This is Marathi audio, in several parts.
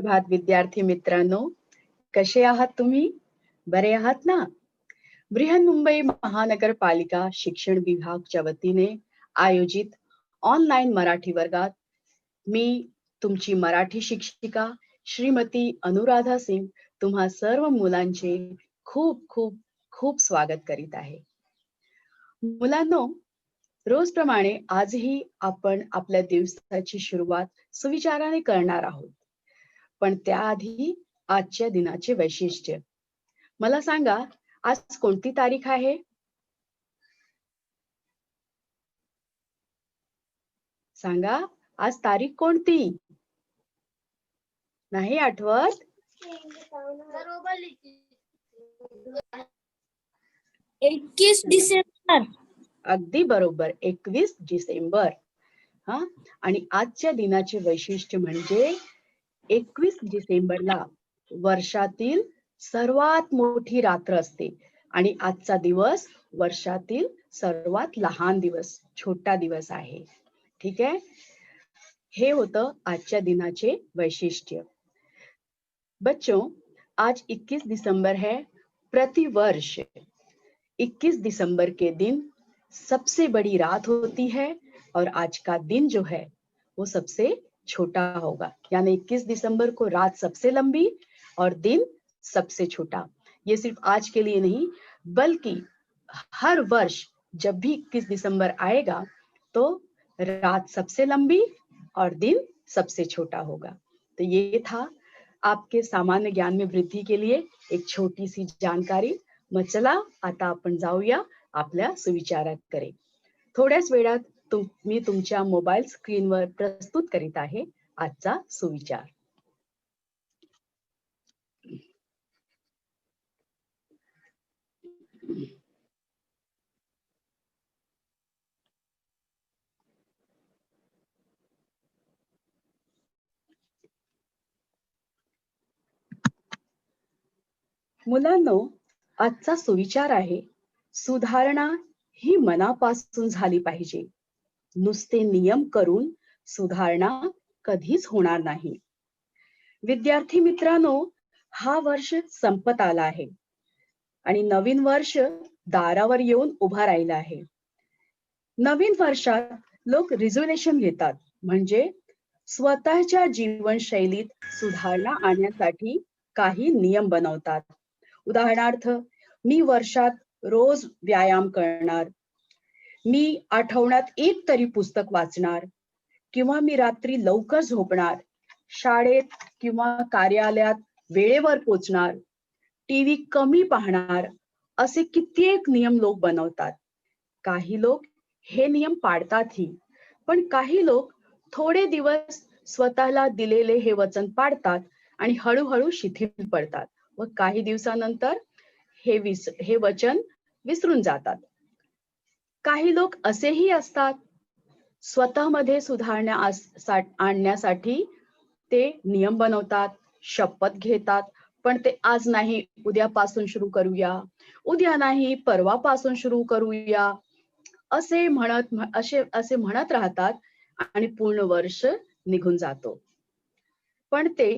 सुप्रभात विद्यार्थी मित्रांनो, कसे आहात तुम्ही? बरे आहात ना? बृहन्मुंबई महानगरपालिका शिक्षण विभागच्या वतीने आयोजित ऑनलाईन मराठी वर्गात मी तुमची मराठी शिक्षिका श्रीमती अनुराधा सिंग तुम्हा सर्व मुलांचे खूप खूप खूप स्वागत करीत आहे. मुलांनो, रोजप्रमाणे आजही आपण आपल्या दिवसाची सुरुवात सुविचाराने करणार आहोत. पण त्याआधी आजच्या दिनाचे वैशिष्ट्य. मला सांगा, आज कोणती तारीख आहे? सांगा, आज तारीख कोणती? नाही आठवत? 21 डिसेंबर. अगदी बरोबर, 21 डिसेंबर. हा, आणि आजच्या दिनाचे वैशिष्ट्य म्हणजे 21 डिसेंबरला वर्षातील सर्वात मोठी रात्र असते आणि आजचा दिवस वर्षातील सर्वात लहान दिवस, छोटा दिवस आहे. ठीक आहे, हे होतं आजच्या दिनाचे वैशिष्ट्य. बच्चों, आज 21 दिसंबर है. प्रतिवर्ष 21 दिसंबर के दिन सबसे बड़ी रात होती है और आज का दिन जो है वो सबसे छोटा होगा. यानी 21 दिसंबर को रात सबसे लंबी और दिन सबसे छोटा. ये सिर्फ आज के लिए नहीं, बल्कि हर वर्ष जब भी 21 दिसंबर आएगा तो रात सबसे लंबी और दिन सबसे छोटा होगा. तो ये था आपके सामान्य ज्ञान में वृद्धि के लिए एक छोटी सी जानकारी. मग चला आता आपण जाऊया आपल्या सुविचाराकडे. थोड्याच वेळात मी तुमच्या मोबाईल स्क्रीनवर प्रस्तुत करीत आहे आजचा सुविचार. मुलांनो, आजचा सुविचार आहे, सुधारणा ही मनापासून झाली पाहिजे. नुसते नियम करून सुधारणा कधीच होणार नाही. विद्यार्थी मित्रांनो, हा वर्ष संपत आला आहे आणि नवीन वर्ष दारावर येऊन उभा राहिला आहे. नवीन वर्षात लोक रिझोल्यूशन घेतात, म्हणजे स्वतःच्या जीवनशैलीत सुधारणा आणण्यासाठी काही नियम बनवतात. उदाहरणार्थ, मी वर्षात रोज व्यायाम करणार, मी आठवड्यात एक तरी पुस्तक वाचणार, किंवा मी रात्री लवकर झोपणार, शाळेत किंवा कार्यालयात वेळेवर पोहोचणार, टीव्ही कमी पाहणार, असे कित्येक नियम लोक बनवतात. काही लोक हे नियम पाळतातही, पण काही लोक थोडे दिवस स्वतःला दिलेले हे वचन पाळतात आणि हळूहळू शिथिल पडतात व काही दिवसानंतर हे वचन विसरून जातात. काही लोक असेही असतात, स्वतःमध्ये सुधारणा आणण्यासाठी ते नियम बनवतात, शपथ घेतात, पण ते आज नाही उद्यापासून सुरू करूया, उद्या नाही परवापासून सुरू करूया, असे म्हणत राहतात आणि पूर्ण वर्ष निघून जातो. पण ते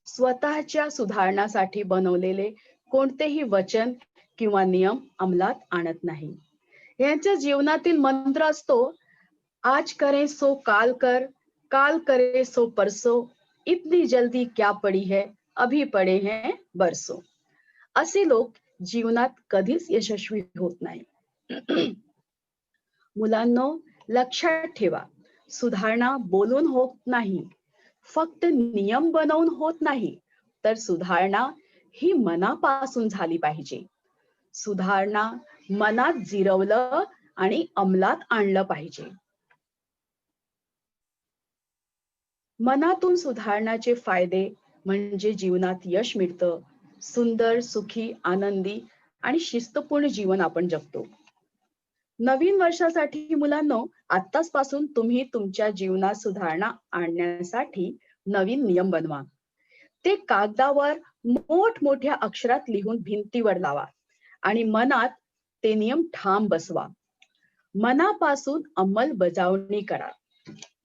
स्वतःच्या सुधारणासाठी बनवलेले कोणतेही वचन किंवा नियम अंमलात आणत नाही. यांच्या जीवनातील मंत्र असतो, आज करे सो काल कर, काल करे सो परसो, इतनी जल्दी क्या पड़ी है, अभी पड़े हैं बरसो. असे लोक जीवनात कधीच यशस्वी होत नाही. मुलांनो, लक्षात ठेवा, सुधारणा बोलून होत नाही, फक्त नियम बनवून होत नाही, तर सुधारणा ही मनापासून झाली पाहिजे. सुधारणा मनात जिरवलं आणि अंमलात आणलं पाहिजे. मनातून सुधारण्याचे फायदे म्हणजे जीवनात यश मिळतं, सुंदर, सुखी, आनंदी आणि शिस्तपूर्ण जीवन आपण जगतो. नवीन वर्षासाठी मुलांनो, आत्ताचपासून तुम्ही तुमच्या जीवनात सुधारणा आणण्यासाठी नवीन नियम बनवा. ते कागदावर मोठमोठ्या अक्षरात लिहून भिंतीवर लावा आणि मनात ते नियम ठाम बसवा. मनापासून अंमलबजावणी करा.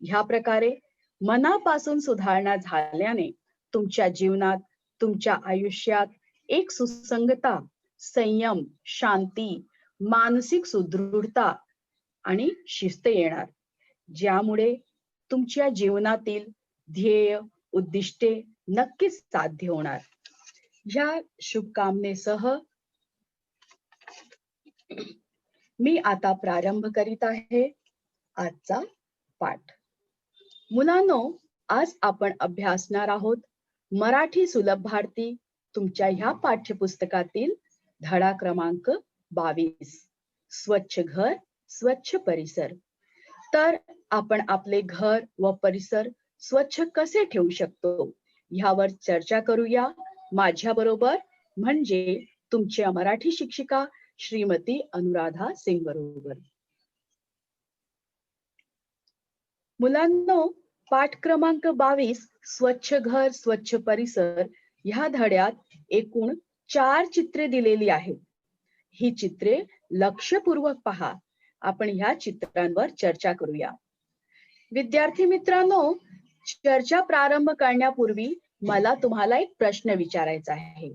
ह्या प्रकारे मनापासून सुधारणा झाल्याने तुमच्या जीवनात, तुमच्या आयुष्यात एक सुसंगता, संयम, शांती, मानसिक सुदृढता आणि शिस्त येणार, ज्यामुळे तुमच्या जीवनातील ध्येय, उद्दिष्टे नक्कीच साध्य होणार. या शुभकामनेसह मी आता प्रारंभ करीत आहे आजचा पाठ. मुलांनो, आज आपण अभ्यासणार आहोत मराठी सुलभ भारती तुमच्या ह्या पाठ्यपुस्तकातील धडा क्रमांक 22, स्वच्छ घर स्वच्छ परिसर. तर आपण आपले घर व परिसर स्वच्छ कसे ठेवू शकतो ह्यावर चर्चा करूया माझ्या बरोबर, म्हणजे तुमच्या मराठी शिक्षिका श्रीमती अनुराधा सिंग बरोबर. मुलांनो, पाठ क्रमांक 22 स्वच्छ घर स्वच्छ परिसर ह्या धड्यात एकूण 4 चित्रे दिलेली आहेत. ही चित्रे लक्षपूर्वक पहा. आपण ह्या चित्रांवर चर्चा करूया. विद्यार्थी मित्रांनो, चर्चा प्रारंभ करण्यापूर्वी मला तुम्हाला एक प्रश्न विचारायचा आहे.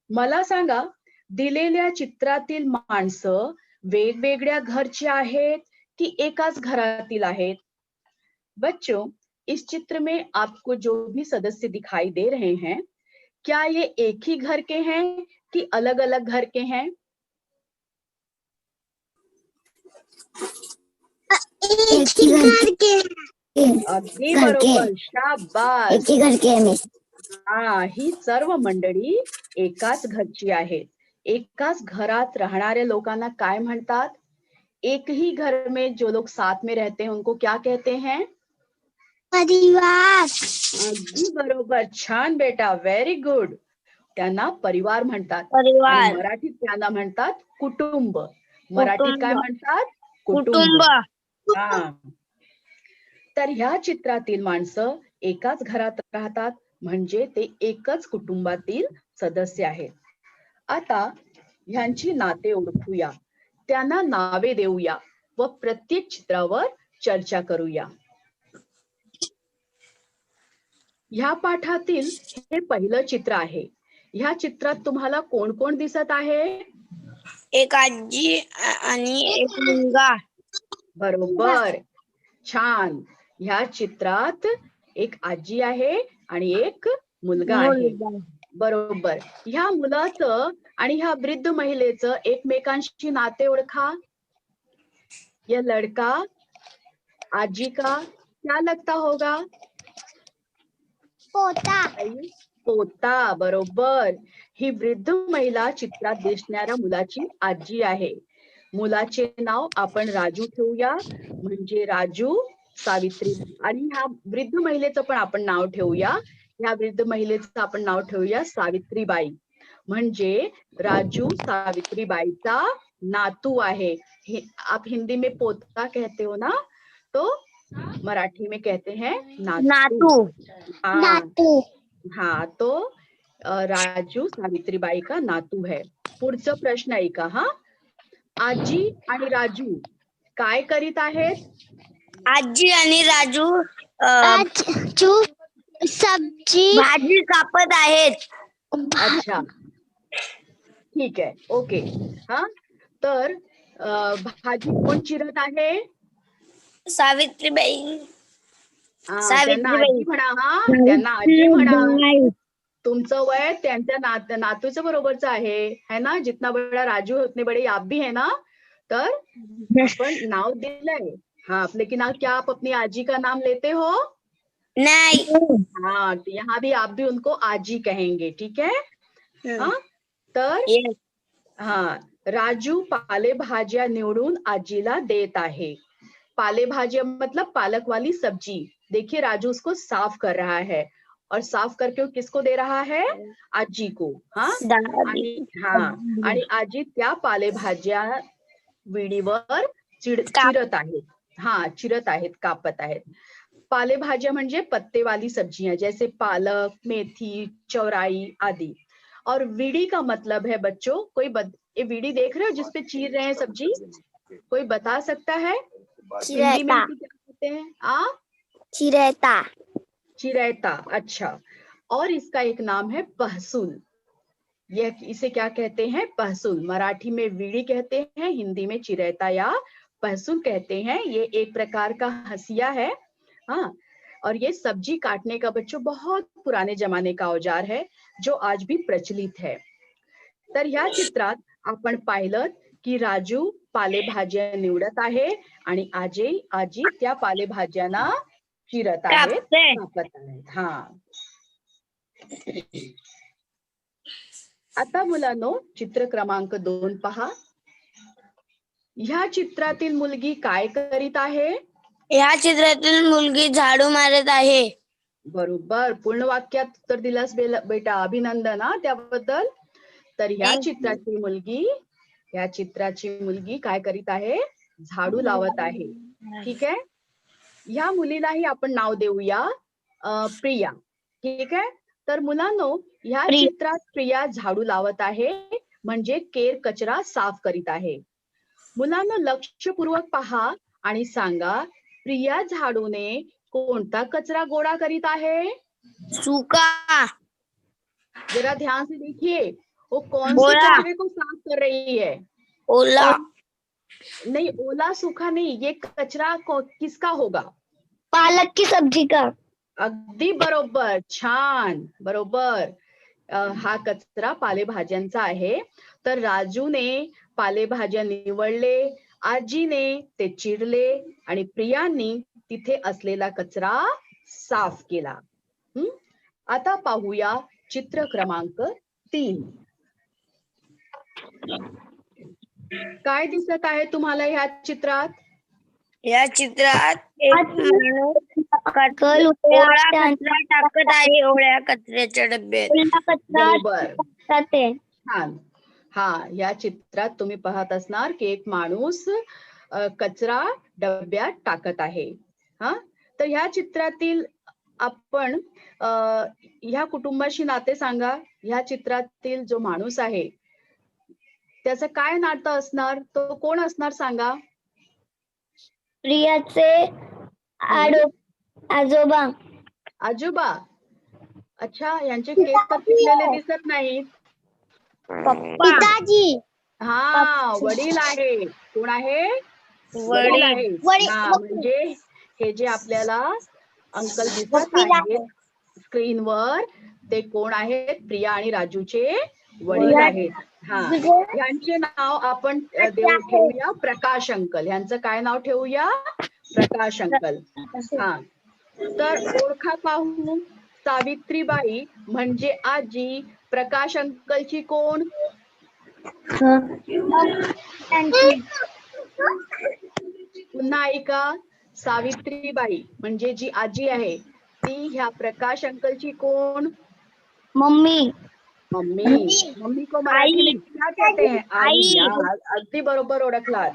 मला सांगा, दिलेल्या चित्रातील माणसं वेगवेगळ्या घरची आहेत कि एकाच घरातील आहेत? बच्चों, इस चित्र में आपको जो भी सदस्य दिखाई दे रहे हैं, क्या ये एक ही घर के हैं कि अलग अलग घर के हैं? एक ही घर के अगदी बरोबर, शाबास. एक ही घर के हैं. हा, ही सर्व मंडळी एकाच घरची आहेत. एकाच घरात राहणाऱ्या लोकांना काय म्हणतात? एक ही घर में जो लोग साथ में रहते हैं उनको क्या कहते हैं? परिवार. अगदी बरोबर, छान बेटा, व्हेरी गुड. त्यांना परिवार म्हणतात. परिवार. आणि मराठीत त्यांना म्हणतात कुटुंब. मराठीत काय म्हणतात? कुटुंब. हा. तर ह्या चित्रातील माणसं एकाच घरात राहतात, म्हणजे ते एकच कुटुंबातील सदस्य आहेत. आता ह्यांची नाते ओळखूया, त्यांना नावे देऊया व प्रत्येक चित्रावर चर्चा करूया. ह्या पाठातील हे पहिलं चित्र आहे. ह्या चित्रात तुम्हाला कोण कोण दिसत आहे? एक आजी आणि एक मुलगा. बरोबर, छान. ह्या चित्रात एक आजी आहे आणि एक मुलगा आहे. बरोबर. ह्या मुलाचं आणि ह्या वृद्ध महिलेचं एकमेकांशी नाते ओळखा. ये लड़का आजी का क्या लगता होगा? पोता. पोता, बरोबर. ही वृद्ध महिला चित्रात दिसणाऱ्या मुलाची आजी आहे. मुलाचे नाव आपण राजू ठेवूया, म्हणजे राजू, सावित्री. आणि ह्या वृद्ध महिलेचं पण आपण नाव ठेवूया. ह्या वृद्ध महिलेचं आपण नाव ठेवूया सावित्रीबाई, म्हणजे राजू सावित्रीबाईचा नातू आहे. आप हिंदी में पोता कहते हो ना, तो मराठी में कहते हैं नातू. नातू. हाँ, तो राजू सावित्रीबाई का नातू है. पुढचा प्रश्न ऐका. हा, आजी आणि राजू काय करीत आहेत? आजी आणि राजू सब्जी भाजी कापत आहेत. अच्छा, ठीक आहे, ओके. हा, तर भाजी कोण चिरत आहे? सावित्रीबाई. त्यांना आजी म्हणा. हा, त्यांना आजी म्हणा. तुमचं वय त्यांच्या नातूचं बरोबरच आहे ना. जितना बड़ा राजू है उतने बड़े आप भी है ना. तर आपण नाव दिलंय. हाँ, लेकिन क्या आप अपनी आजी का नाम लेते हो? नहीं. हाँ, यहाँ भी आप भी उनको आजी कहेंगे, ठीक है. हाँ, तर हाँ, राजू पालेभाज्या निवडून आजीला देत आहे. पालेभाज्या मतलब पालक वाली सब्जी. देखिए, राजू उसको साफ कर रहा है और साफ करके वो किसको दे रहा है? आजी को. हाँ, आणि आजी त्या पालेभाज्या विडीवर चिरत आहेत. हाँ, चिरत आहेत, कापत आहेत. पालेभाज्या म्हणजे पत्तेवाली सब्जियां, जैसे पालक, मेथी, चौराई आदि. और विड़ी का मतलब है बच्चों, ये विड़ी देख रहे हो जिसपे चीर रहे हैं सब्जी? कोई बता सकता है हिंदी में क्या कहते हैं? चिरैता. चिरैता, अच्छा. और इसका एक नाम है पहसुल। यह इसे क्या कहते हैं? पहसुल। मराठी में वीड़ी कहते हैं, हिंदी में चिरैता या पहसुल कहते हैं। ये एक प्रकार का हंसिया है। हाँ, और ये सब्जी काटने का बच्चों बहुत पुराने जमाने का औजार है जो आज भी प्रचलित है। तर ह्या चित्रात आपण पाहिलं की राजू पालेभाज्या निवडत आहे आणि आजी त्या पालेभाज्यांना चिरत आहेत, कापत आहेत. हा, आता मुलांनो चित्र क्रमांक 2 पहा. ह्या चित्रातील मुलगी काय करीत आहे? या चित्रातील मुलगी झाडू मारत आहे. बरोबर, पूर्ण वाक्यात उत्तर दिलास बेटा, अभिनंदन हा त्याबद्दल. तर ह्या चित्राची मुलगी काय करीत आहे? झाडू लावत आहे. ठीक आहे. ह्या मुलीलाही आपण नाव देऊया प्रिया. ठीक आहे. तर मुलांनो ह्या चित्रात प्रिया झाडू लावत आहे म्हणजे केर कचरा साफ करीत आहे. मुलांनो लक्षपूर्वक पहा आणि सांगा, प्रिया झाडूने कोणता कचरा गोळा करीत आहे? सूखा. जरा ध्यान से देखिए, वो कौन से कचरे को साफ कर रही है? ओला. नहीं, ओला सूखा नहीं, ये कचरा किसका होगा? पालक की सब्जी का. अगदी बरोबर, छान, बरोबर. हा कचरा पालेभाज्यांचा आहे. तर राजूने पालेभाज्या निवडले, आजीने ते चिरले आणि प्रियांनी तिथे असलेला कचरा साफ केला. आता पाहूया चित्र क्रमांक 3. काय दिसत आहे तुम्हाला ह्या चित्रात? या चित्रात एक माणूस ओला कचरा टाकत आहे ओल्या कचऱ्याच्या डब्यात. बरोबर, छान. हा, या चित्रात तुम्ही पाहत असणार की एक माणूस कचरा डब्यात टाकत आहे. हा, तर ह्या चित्रातील आपण ह्या कुटुंबाशी नाते सांगा. ह्या चित्रातील जो माणूस आहे त्याचं काय नातं असणार? तो कोण असणार सांगा? प्रियाचे आजोबा. आजोबा. अच्छा, यांचे केस तर पिकलेले दिसत नाहीत. पिताजी. हा, वडील आहे. कोण आहे? वडील आहे. हा, म्हणजे हे जे आपल्याला अंकल दिसत आहेत स्क्रीनवर ते कोण आहेत? प्रिया आणि राजूचे वडील आहेत. हा, यांचे नाव आपण ठेवूया प्रकाश अंकल. यांचं काय नाव ठेवूया? प्रकाश अंकल. हा, तर ओळखा पाहू. सावित्रीबाई म्हणजे आजी, प्रकाश अंकलची कोण? पुन्हा ऐका, सावित्रीबाई म्हणजे जी आजी आहे ती ह्या प्रकाश अंकलची कोण? मम्मी. मम्मी को मराठी में क्या कहते हैं? आई. अगदी बरोबर ओळखलात.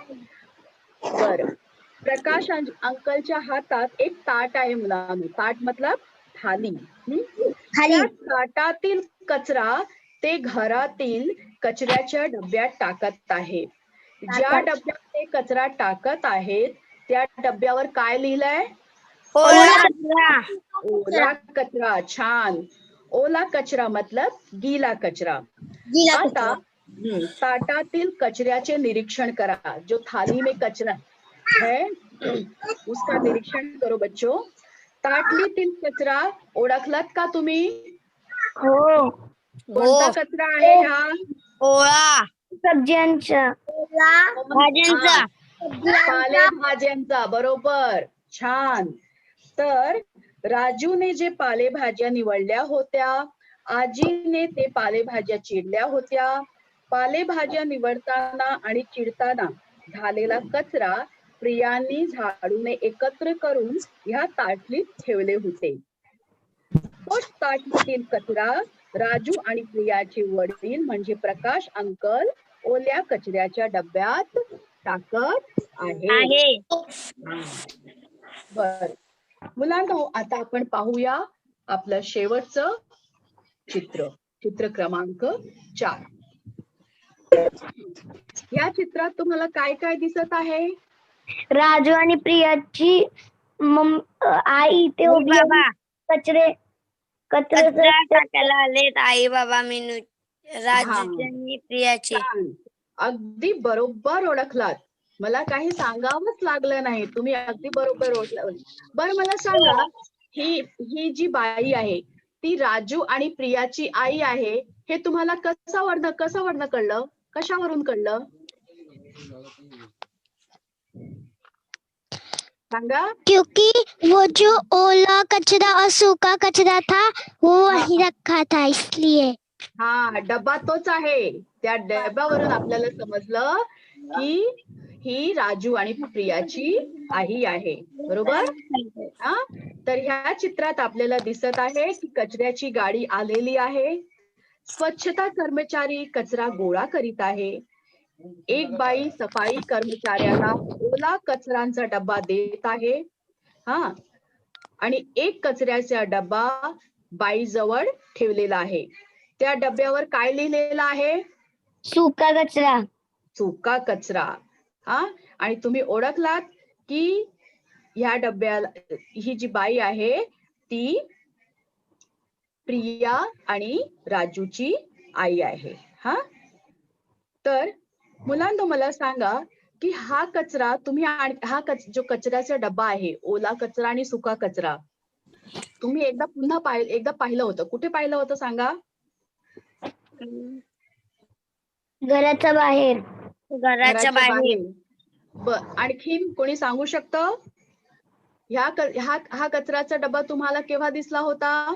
बर, प्रकाश अंकलच्या हातात एक ताट आहे मुलांनो. ताट मतलब थाली. त्या ताटातील कचरा ते घरातील कचऱ्याच्या डब्यात टाकत आहे. ज्या डब्यात ते कचरा टाकत आहेत त्या डब्यावर काय लिहिलंय? ओला कचरा. छान. ओला कचरा मतलब गीला कचरा. आता ताटातील कचऱ्याचे निरीक्षण करा. जो थाली में कचरा है उसका निरीक्षण करो बच्चों. ताटलीतील कचरा ओळखलात का तुम्ही? हो. कोणता कचरा आहे हा? ओला सब्ज्यांचा. भाज्यांचा. पालेभाज्यांचा. बरोबर, छान. तर राजूने जे पालेभाज्या निवडल्या होत्या, आजीने ते पालेभाज्या चिरल्या होत्या. पालेभाज्या निवडताना आणि चिरताना झालेला कचरा प्रियांनी झाडूने एकत्र करून ह्या ताटलीत ठेवले होते. तोच ताटलीतील कचरा राजू आणि प्रियाचे वडील म्हणजे प्रकाश अंकल ओल्या कचऱ्याच्या डब्यात टाकत आहे. बर मुलांनो, आता आपण पाहूया आपलं शेवटचं चित्र क्रमांक 4. या चित्रात तुम्हाला काय काय दिसत आहे? राजू आणि प्रियाची आई ते उभी कचरे कचरा टाकायला आलेत आई बाबा मीनू हा, राजूचे आणि प्रियाचे. छान. अगदी बरोबर ओळखलात. मला काही सांगावंच लागलं नाही. तुम्ही अगदी बरोबर ओळखलं. बरं मला सांगा, ही ही जी बाई आहे, ती राजू आणि प्रियाची आई आहे. हे तुम्हाला कसं कळलं? कशावरून कळलं? सांगा. क्योंकि वो जो ओला कचरा और सूखा कचरा था वो हा वहीं रखा था इसलिए. हा, डब्बा तोच आहे. त्या डब्यावरून आपल्याला समजलं की ही राजू आणि प्रियाची आई आहे. बरोबर? हा, तर ह्या चित्रात आपल्याला दिसत आहे की कचऱ्याची गाडी आलेली आहे. स्वच्छता कर्मचारी कचरा गोळा करीत आहे. एक बाई सफाई कर्मचाऱ्याला ओला कचऱ्यांचा डब्बा देत आहे. हा, आणि एक कचऱ्याचा डब्बा बाईजवळ ठेवलेला आहे. त्या डब्यावर काय लिहिलेलं आहे? सूखा कचरा. सुका कचरा. हा, आणि तुम्ही ओळखलात की ह्या डब्याला ही जी बाई आहे ती प्रिया आणि राजूची आई आहे. हा, तर मुलांनो मला सांगा की हा कचरा तुम्ही जो कचऱ्याचा डब्बा आहे, ओला कचरा आणि सुका कचरा, तुम्ही एकदा पाहिलं होतं. कुठे पाहिलं होतं सांगा? घराच्या बाहेर. घराच्या बाहेर. आणखीन कोणी सांगू शकतं? हा कचऱ्याचा डब्बा तुम्हाला केव्हा दिसला होता?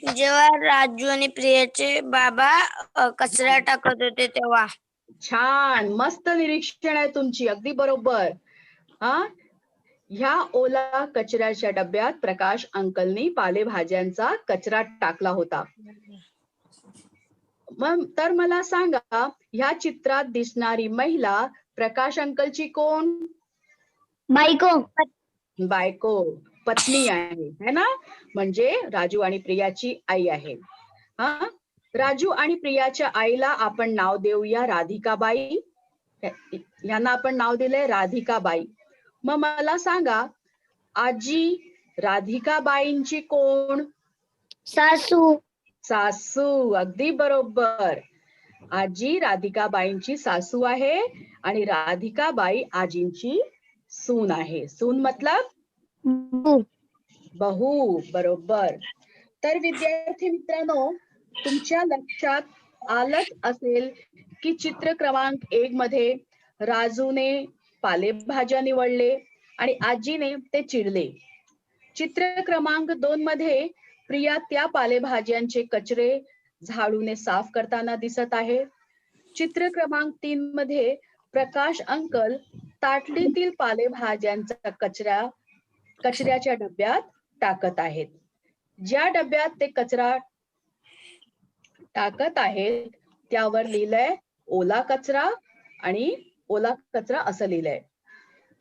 जेव्हा राजू आणि प्रियाचे बाबा कचरा टाकत होते तेव्हा. छान, मस्त निरीक्षण आहे तुमची. अगदी बरोबर. हा, ह्या ओला कचऱ्याच्या डब्यात प्रकाश अंकलनी पालेभाज्यांचा कचरा टाकला होता. तर मला सांगा, ह्या चित्रात दिसणारी महिला प्रकाश अंकलची कोण? बायको, पत्नी आहे, है ना? म्हणजे राजू आणि प्रियाची आई आहे. हा, राजू आणि प्रियाच्या आईला आपण नाव देऊया राधिकाबाई. यांना आपण नाव दिलंय राधिकाबाई. मग मला सांगा, आजी राधिकाबाईंची कोण? सासू. सासू, अगदी बरोबर. आजी राधिकाबाईंची सासू आहे आणि राधिकाबाई आजींची सून आहे. सून मतलब बहू. बरोबर. तर विद्यार्थी मित्रांनो, तुमच्या लक्षात आलंच असेल की चित्र क्रमांक 1 मध्ये राजूने पालेभाज्या निवडले आणि आजीने ते चिरले. चित्र क्रमांक 2 मध्ये प्रिया त्या पालेभाज्यांचे कचरे झाडूने साफ करताना दिसत आहे. चित्र क्रमांक 3 मध्ये प्रकाश अंकल ताटलीतील पालेभाज्यांचा कचऱ्याच्या डब्यात टाकत आहेत. ज्या डब्यात ते कचरा टाकत आहेत त्यावर लिहिलंय ओला कचरा आणि ओला कचरा असं लिहिलंय.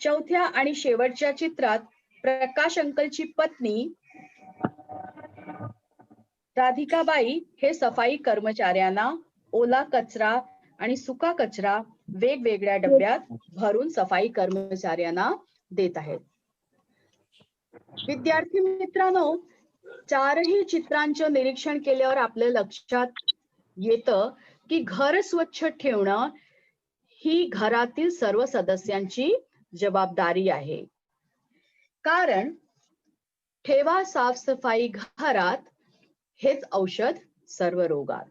चौथ्या आणि शेवटच्या चित्रात प्रकाश अंकलची पत्नी राधिकाबाई हे सफाई कर्मचाऱ्यांना ओला कचरा आणि सुका कचरा वेगवेगळ्या डब्यात भरून सफाई कर्मचाऱ्यांना देत आहेत. विद्यार्थी मित्रांनो, चारही चित्रांचं निरीक्षण केल्यावर आपल्या लक्षात येतं की घर स्वच्छ ठेवणं ही घरातील सर्व सदस्यांची जबाबदारी आहे. कारण ठेवा साफसफाई घरात हेच औषध सर्व रोगात.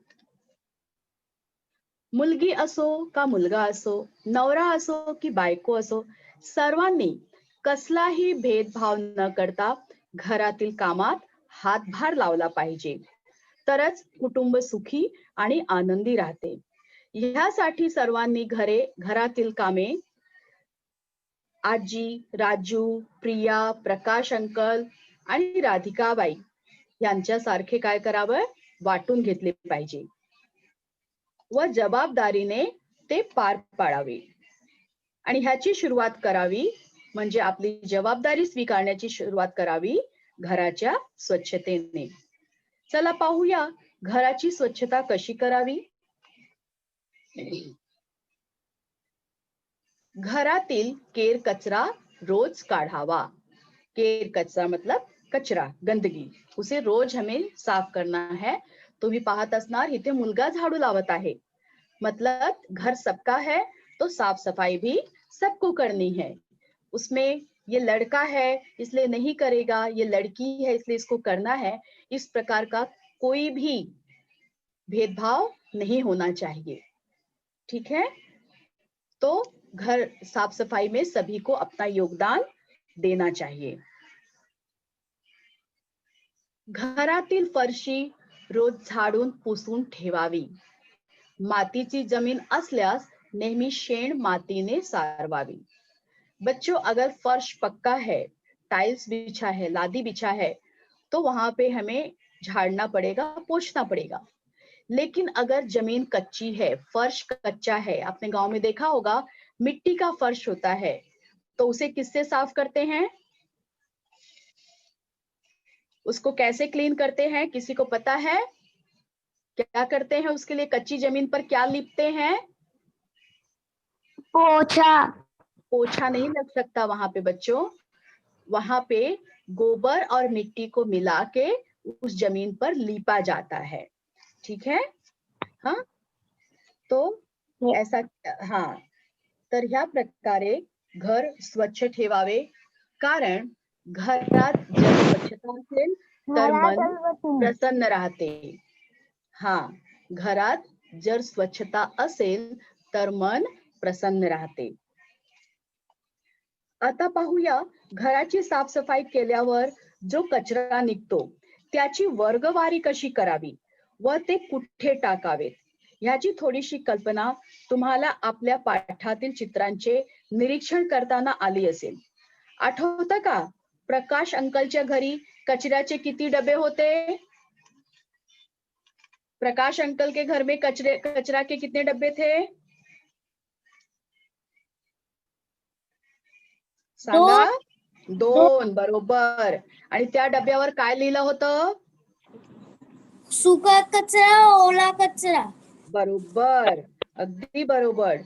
मुलगी असो का मुलगा असो, नवरा असो की बायको असो, सर्वांनी कसलाही भेदभाव न करता घरातील कामात हातभार लावला पाहिजे. तरच कुटुंब सुखी आणि आनंदी राहते. ह्यासाठी सर्वांनी घरातील कामे आजी, राजू, प्रिया, प्रकाश अंकल आणि राधिकाबाई यांच्यासारखे काय करावं? वाटून घेतले पाहिजे व जबाबदारीने ते पार पाडावे. आणि ह्याची सुरुवात करावी म्हणजे आपली जबाबदारी स्वीकारण्याची सुरुवात करावी घराच्या स्वच्छतेने. चला पाहूया घराची स्वच्छता कशी करावी. घरातील केर कचरा रोज काढावा. केर कचरा मतलब कचरा, गंदगी, उसे रोज हमें साफ करना है. तुम्ही पाहत असणार इथे मुलगा झाडू लावत आहे. मतलब घर सबका है तो साफ सफाई भी सबको करनी है. उसमें ये लड़का है इसलिए नहीं करेगा, ये लड़की है इसलिए इसको करना है, इस प्रकार का कोई भी भेदभाव नहीं होना चाहिए. ठीक है. तो घर साफ सफाई में सभी को अपना योगदान देना चाहिए. घरातील फरशी रोज झाडून पुसून ठेवावी. मातीची जमीन असल्यास नेहमी शेण मातीने सारवावी. बच्चों, अगर फर्श पक्का है, टाइल्स बिछा है, लादी बिछा है, तो वहां पे हमें झाड़ना पड़ेगा, पोंछना पड़ेगा. लेकिन अगर जमीन कच्ची है, फर्श कच्चा है, आपने गांव में देखा होगा मिट्टी का फर्श होता है, तो उसे किससे साफ करते हैं? उसको कैसे क्लीन करते हैं, किसी को पता है? क्या करते हैं उसके लिए? कच्ची जमीन पर क्या लिपते हैं? पोछा. पोछा नहीं लग सकता वहां पे बच्चों. वहां पे गोबर और मिट्टी को मिला के उस जमीन पर लीपा जाता है. ठीक है. हाँ, तो ऐसा, हाँ, तर ह्या प्रकारे घर स्वच्छ ठेवावे. कारण घरात जर स्वच्छता असेल तर मन प्रसन्न राहते. हा, घरात जर स्वच्छता असेल तर मन प्रसन्न राहते. आता पाहूया घराची साफसफाई केल्यावर जो कचरा निघतो त्याची वर्गवारी कशी करावी व ते कुठे टाकावेत ह्याची थोडीशी कल्पना तुम्हाला आपल्या पाठातील चित्रांचे निरीक्षण करताना आली असेल. आठवतं का प्रकाश अंकलच्या घरी कचऱ्याचे किती डबे होते? प्रकाश अंकल के घर में कचरा के कितने डब्बे थे? सांगा. 2. बरोबर. आणि त्या डब्यावर काय लिहिलं होतं? सुका कचरा, ओला कचरा. बरोबर, अगदी बरोबर.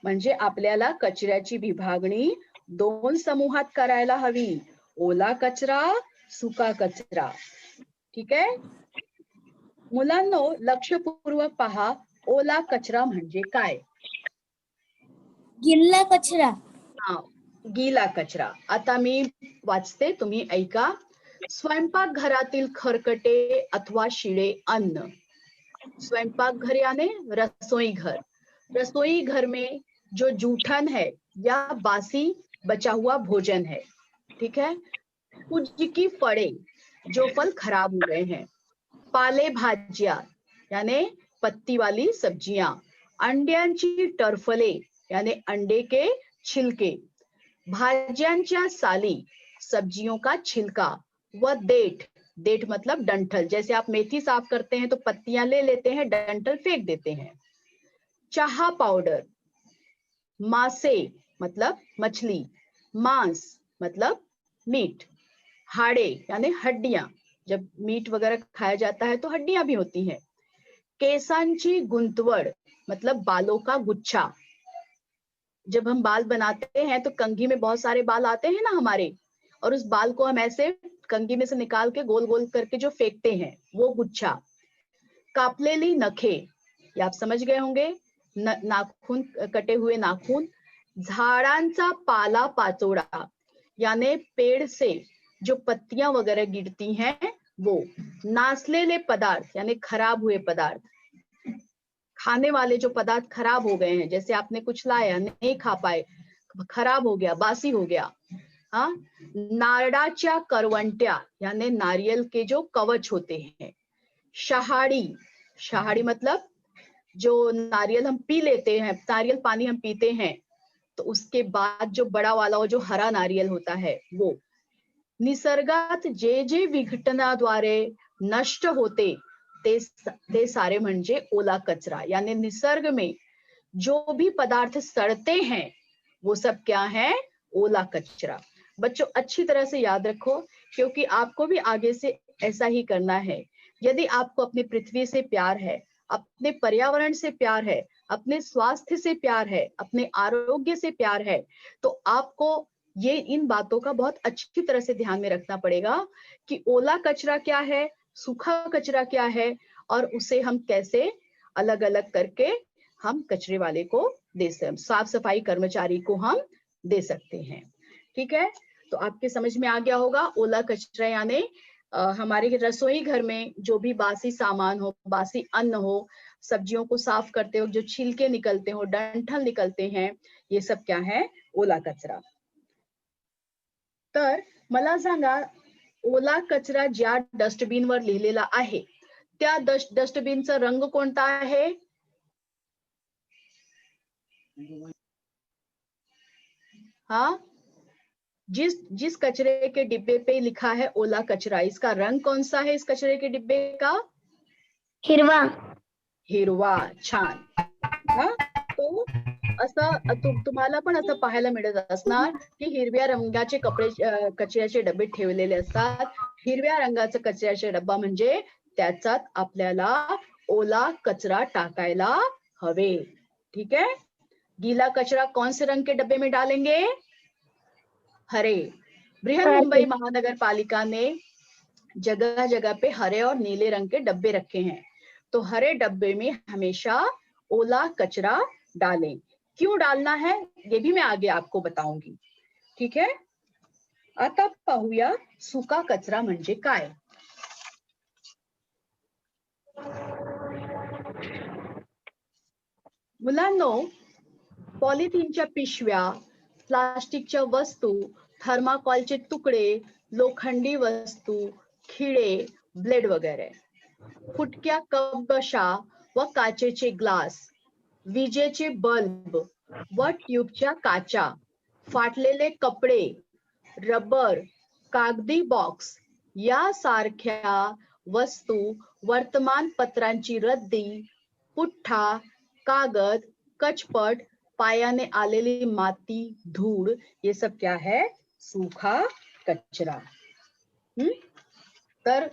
म्हणजे आपल्याला कचऱ्याची विभागणी 2 समूहात करायला हवी. ओला कचरा, सुका कचरा. ठीक आहे. मुलांनो, लक्षपूर्वक पहा, ओला कचरा म्हणजे काय? गिल्ला कचरा. हा, गीला कचरा. आता मी वाचते, तुम्ही ऐका. स्वयंपाकघरातील खरकटे अथवा शिळे अन्न. स्वयंपाकघर यानी रसोई घर. रसोई घर में जो जूठन है या बासी बचा हुआ भोजन है. ठीक है. कुछ की फड़े, जो फल खराब हो गए हैं. पाले भाजिया यानी पत्ती वाली सब्जियां. अंड्यांची टरफले यानी अंडे के छिलके. भाज्यांच्या साली, सब्जियों का छिलका. व देठ, देठ मतलब डंठल. जैसे आप मेथी साफ करते हैं तो पत्तियां ले लेते हैं, डंठल फेंक देते हैं. चहा पाउडर. मासे मतलब मछली. मांस मतलब मीट. हाड़े यानी हड्डियां. जब मीट वगैरह खाया जाता है तो हड्डियां भी होती हैं. केसांची गुंतवड़ मतलब बालों का गुच्छा. जब हम बाल बनाते हैं तो कंघी में बहुत सारे बाल आते हैं ना हमारे, और उस बाल को हम ऐसे कंघी में से निकाल के गोल गोल करके जो फेंकते हैं वो गुच्छा. कापलेली नखे, ये आप समझ गए होंगे, नाखून, कटे हुए नाखून. झाड़ांचा पाला पाचोड़ा यानी पेड़ से जो पत्तियां वगैरह गिरती हैं वो. नासलेले पदार्थ यानी खराब हुए पदार्थ. खाने वाले जो पदार्थ खराब हो गए हैं, जैसे आपने कुछ लाया नहीं खा पाए, खराब हो गया, बासी हो गया. हाँ. नारडाच्या करवंट्या यानी नारियल के जो कवच होते हैं. शहाड़ी, शहाड़ी मतलब जो नारियल हम पी लेते हैं, नारियल पानी हम पीते हैं तो उसके बाद जो बड़ा वाला वो जो हरा नारियल होता है वो. निसर्गात जे जे विघटनाद्वारे नष्ट होते ते सारे म्हणजे ओला कचरा. यानी निसर्ग में जो भी पदार्थ सड़ते हैं वो सब क्या है? ओला कचरा. बच्चों, अच्छी तरह से याद रखो, क्योंकि आपको भी आगे से ऐसा ही करना है. यदि आपको अपनी पृथ्वी से प्यार है, अपने पर्यावरण से प्यार है, अपने स्वास्थ्य से प्यार है, अपने आरोग्य से प्यार है, तो आपको ये इन बातों का बहुत अच्छी तरह से ध्यान में रखना पड़ेगा कि ओला कचरा क्या है, सूखा कचरा क्या है, और उसे हम कैसे अलग अलग करके हम कचरे वाले को दे सकते, साफ सफाई कर्मचारी को हम दे सकते हैं। ठीक है, तो आपके समझ में आ गया होगा। ओला कचरा यानी हमारे रसोई घर में जो भी बासी सामान हो, बासी अन्न हो, सब्जियों को साफ करते हो जो छिलके निकलते हो, डंठल निकलते हैं, ये सब क्या है, ओला कचरा। तर मला सांगा, ओला कचरा ज्या डस्टबिनवर लिहिलेला आहे त्या डस्टबिनचा रंग कोणता आहे? हाँ, जिस कचरे के डिब्बे पे लिखा है ओला कचरा, इसका रंग कौन सा है इस कचरे के डिब्बे का? हिरवा. हिरवा. छान. हा, तो असं तुम्हाला पण असं पाहायला मिळत असणार की हिरव्या रंगाचे कचऱ्याचे डबे ठेवलेले असतात. हिरव्या रंगाचा कचऱ्याचा डब्बा म्हणजे त्याच्यात आपल्याला ओला कचरा टाकायला हवे. ठीक है, गीला कचरा कौन से रंग के डब्बे में डालेंगे? हरे. बृहन्मुंबई महानगर पालिका ने जगह जगह पे हरे और नीले रंग के डब्बे रखे हैं, तो हरे डब्बे में हमेशा ओला कचरा डालें. क्यों डालना है ये भी मैं आगे आपको बताऊंगी. ठीक है, आता पाहूया सुका कचरा म्हणजे काय. मुलांनो, पॉलिथिनच्या पिशव्या, प्लास्टिकच्या वस्तू, थर्माकोलचे तुकडे, लोखंडी वस्तू, खिळे, ब्लेड वगैरे, फुटक्या कप बशा व काचेचे ग्लास, विजेचे बल्ब व ट्यूबच्या काचा, फाटलेले कपडे, रबर, कागदी बॉक्स यासारख्या वस्तू, वर्तमानपत्रांची रद्दी, पुठ्ठा, कागद, कचपट, पायाने आलेली माती, धूळ, ये सब क्या है, सूखा कचरा. तर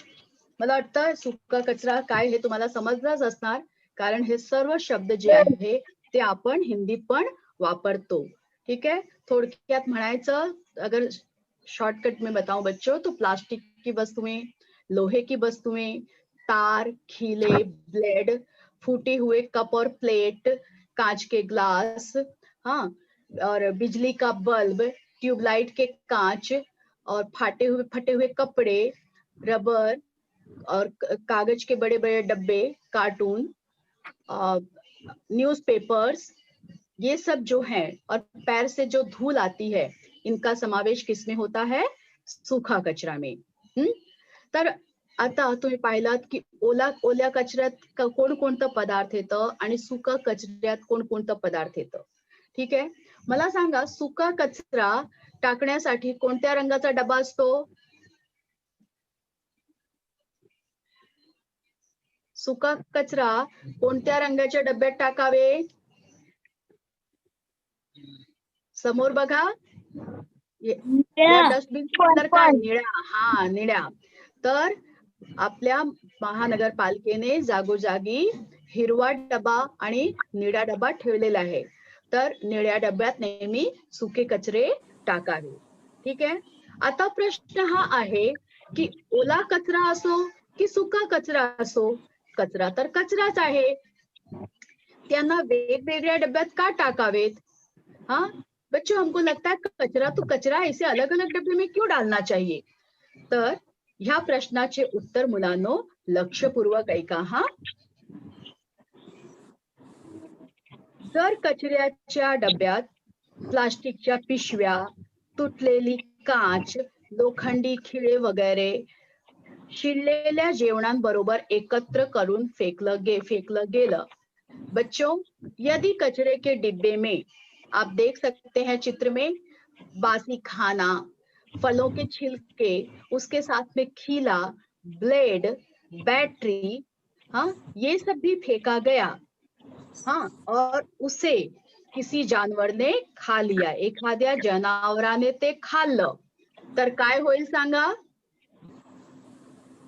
मला वाटतं सुका कचरा काय हे तुम्हाला समजलंच असणार, कारण हे सर्व शब्द जे आहे ते आपण हिंदीत पण वापरतो. ठीक है, थोडक्यात म्हणायचं अगर शॉर्टकट में बताऊं बच्चों, तो प्लास्टिक की वस्तुएं, लोहे की वस्तुएं, तार, खीले, ब्लेड, फूटे हुए कप और प्लेट, कांच के ग्लास, हाँ, और बिजली का बल्ब, ट्यूबलाइट के कांच, और फटे हुए कपड़े, रबर और कागज के बड़े बड़े डब्बे, कार्टून, न्यूज़पेपर्स, ये सब जो है, और पैर से जो धूल आती है, इनका समावेश किसमें होता है, सूखा कचरा में. तर आता तुम्ही पाहिलात की ओल्या कचऱ्यात कोणकोणतं पदार्थ येतं आणि सुका कचऱ्यात कोणकोणतं पदार्थ येतं. ठीक आहे, मला सांगा सुका कचरा टाकण्यासाठी कोणत्या रंगाचा डबा असतो? सुका कचरा कोणत्या रंगाच्या डब्यात टाकावे? समोर बघा, डस्टबिन कलर काय, निळा. हा, निळा. तर आपल्या महानगरपालिकेने जागोजागी हिरवा डबा आणि निळा डबा ठेवलेला आहे. तर निळ्या डब्यात नेहमी सुके कचरे टाकावे. ठीक आहे, आता प्रश्न हा आहे की ओला कचरा असो की सुका कचरा असो, कचरा तर कचराच आहे, त्यांना वेगवेगळ्या डब्यात का टाकावेत? हाँ बच्चों, हमको लगता है कचरा तो कचरा, इसे अलग अलग डब्बे में क्यों डालना चाहिए? तर ह्या प्रश्नाचे उत्तर मुलांनो लक्षपूर्वक ऐका. हा, जर कचऱ्याच्या डब्यात प्लास्टिकच्या पिशव्या, तुटलेली काच, लोखंडी खिळे वगैरे शिळलेल्या जेवणांबरोबर एकत्र करून फेकलं गेलं. बच्चों, यदि कचरे के डिब्बे में आप देख सकते हैं चित्र में, बासी खाना, फलों के छिलके, उसके साथ में खीला, ब्लेड, बैटरी, हाँ, ये सब भी फेंका गया. हाँ, और उसे किसी जानवर ने खा लिया, एखाद्या जनावराने ते खाल्लं, तर काय होईल सांगा?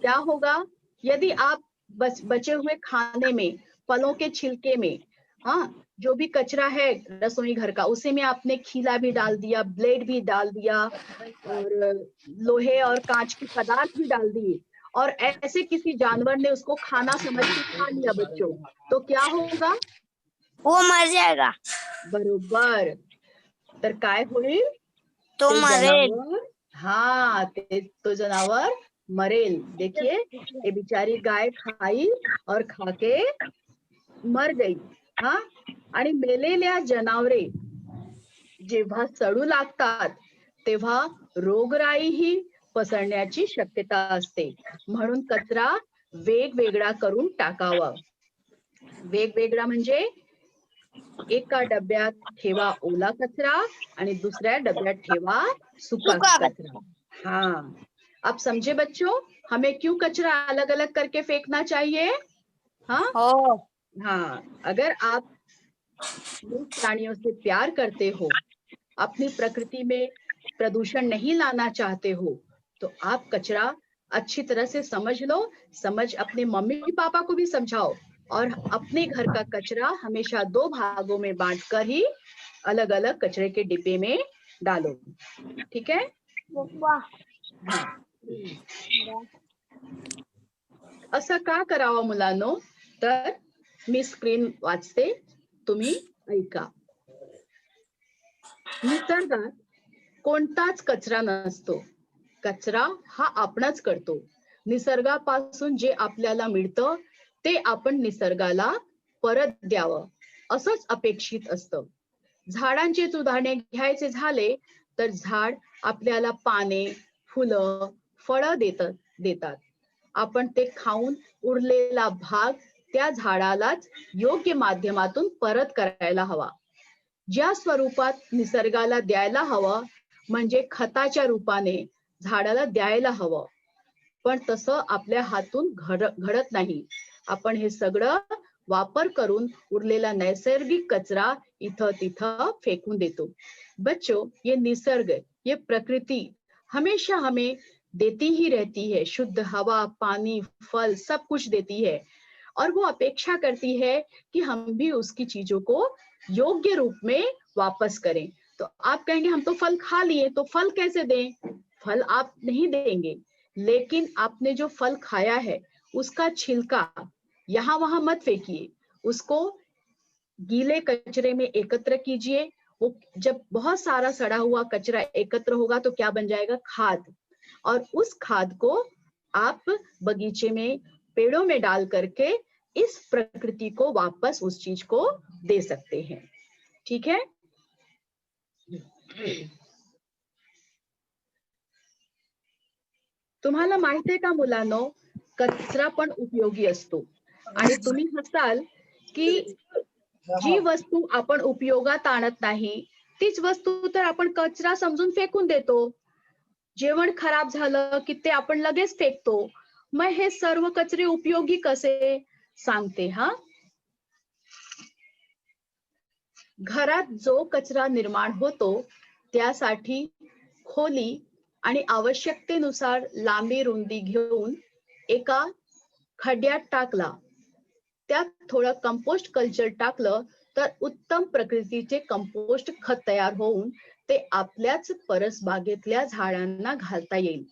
क्या होगा? यदि आप बचे हुए खाने में, फलों के छिलके में हाँ, जो भी कचरा है रसोई घर का, उसे में आपने खीला भी डाल दिया, ब्लेड भी डाल दिया और लोहे और कांच के पदार्थ भी डाल दिए और ऐसे किसी जानवर ने उसको खाना समझ के खा लिया बच्चों, तो क्या होगा? वो मर जाएगा. बरोबर. तर काय होईल? तो ते मरेल. जनावर, हाँ, तो जनावर मरेल. देखिए, ये बिचारी गाय खाई और खाके मर गई. हा, आणि मेलेल्या जनावरे जेव्हा सडू लागतात तेव्हा रोगराईही पसरण्याची शक्यता असते. म्हणून कचरा वेगवेगळा करून टाकावा. वेगवेगळा म्हणजे एका डब्यात ठेवा ओला कचरा आणि दुसऱ्या डब्यात ठेवा सूखा सूखा कचरा. हाँ, अब समझे बच्चों, हमें क्यों कचरा अलग अलग करके फेंकना चाहिए? हाँ हो. हाँ, अगर आप लोग प्राणियों से प्यार करते हो, अपनी प्रकृति में प्रदूषण नहीं लाना चाहते हो, तो आप कचरा अच्छी तरह से समझ लो, समझ अपने मम्मी पापा को भी समझाओ और अपने घर का कचरा हमेशा 2 भागों में बांटकर ही अलग अलग कचरे के डिब्बे में डालो. ठीक है? हाँ. असं का करावं मुलांनो? तर मी स्क्रीन वाचते, तुम्ही ऐका. निसर्गात कोणताच कचरा नसतो. कचरा हा आपणच करतो. निसर्गापासून जे आपल्याला मिळतं ते आपण निसर्गाला परत द्यावं असंच अपेक्षित असतं. झाडांचेच उदाहरणे घ्यायचे झाले तर झाड आपल्याला पाने, फुलं, फळं देतात. आपण ते खाऊन उरलेला भाग त्या झाडालाच योग्य माध्यमातून परत करायला हवा. ज्या स्वरूपात निसर्गाला द्यायला हवं म्हणजे खताच्या रूपाने झाडाला द्यायला हवं, पण तसं आपल्या हातून घडत नाही. आपण हे सगळं वापर करून उरलेला नैसर्गिक कचरा इथं तिथं फेकून देतो. बच्चों, ये निसर्ग, ये प्रकृति हमेशा हमें देती ही रहती है. शुद्ध हवा, पानी, फल सब कुछ देती है और वो अपेक्षा करती है कि हम भी उसकी चीजों को योग्य रूप में वापस करें. तो आप कहेंगे हम तो फल खा लिए, तो फल कैसे दें? फल आप नहीं देंगे, लेकिन आपने जो फल खाया है उसका छिलका यहाँ वहां मत फेंकिए, उसको गीले कचरे में एकत्र कीजिए. वो जब बहुत सारा सड़ा हुआ कचरा एकत्र होगा तो क्या बन जाएगा? खाद. और उस खाद को आप बगीचे में, पेड़ों में डाल करके इस प्रकृति को वापस उस चीज को दे सकते हैं. ठीक है? तुम्हाला माहित आहे का मुलांनो, कचरा पण उपयोगी असतो. आणि तुम्ही हसाल की जी वस्तू आपण उपयोगात आणत नाही तीच वस्तू तर आपण कचरा समजून फेकून देतो. जेवण खराब झालं की ते आपण लगेच फेकतो. मग हे सर्व कचरे उपयोगी कसे? सांगते हा. घरात जो कचरा निर्माण होतो त्यासाठी खोली आणि आवश्यकतेनुसार लांबी रुंदी घेऊन एका खड्ड्यात टाकला, त्यात थोडं कंपोस्ट कल्चर टाकलं तर उत्तम प्रकृतीचे कंपोस्ट खत तयार होऊन ते आपल्याच परसबागेतल्या झाडांना घालता येईल.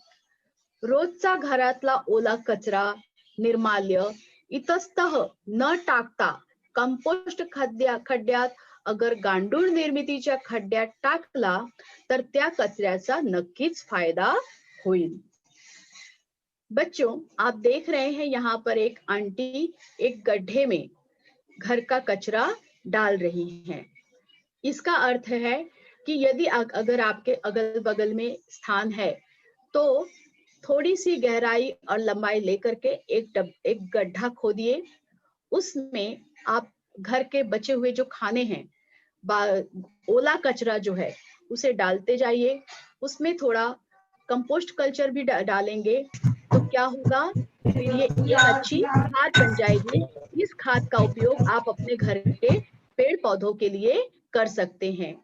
रोजचा घरातला ओला कचरा, निर्माल्य इतस्तः न टाकता कंपोस्ट खड्ड्यात अगर गांडूळ निर्मितीच्या खड्ड्यात टाकला तर त्या कचऱ्याचा नक्कीच फायदा होईल. बच्चों, आप देख रहे हैं यहाँ पर एक आंटी एक गड्ढे में घर का कचरा डाल रही हैं. इसका अर्थ है कि यदि अगर आपके अगल बगल में स्थान है तो थोड़ी सी गहराई और लंबाई लेकर के एक गड्ढा खोदिए. उसमें आप घर के बचे हुए जो खाने हैं, ओला कचरा जो है उसे डालते जाइए. उसमें थोड़ा कंपोस्ट कल्चर भी डालेंगे तो क्या होगा? फिर ये एक अच्छी खाद बन जाएगी. इस खाद का उपयोग आप अपने घर के पेड़ पौधों के लिए कर सकते हैं.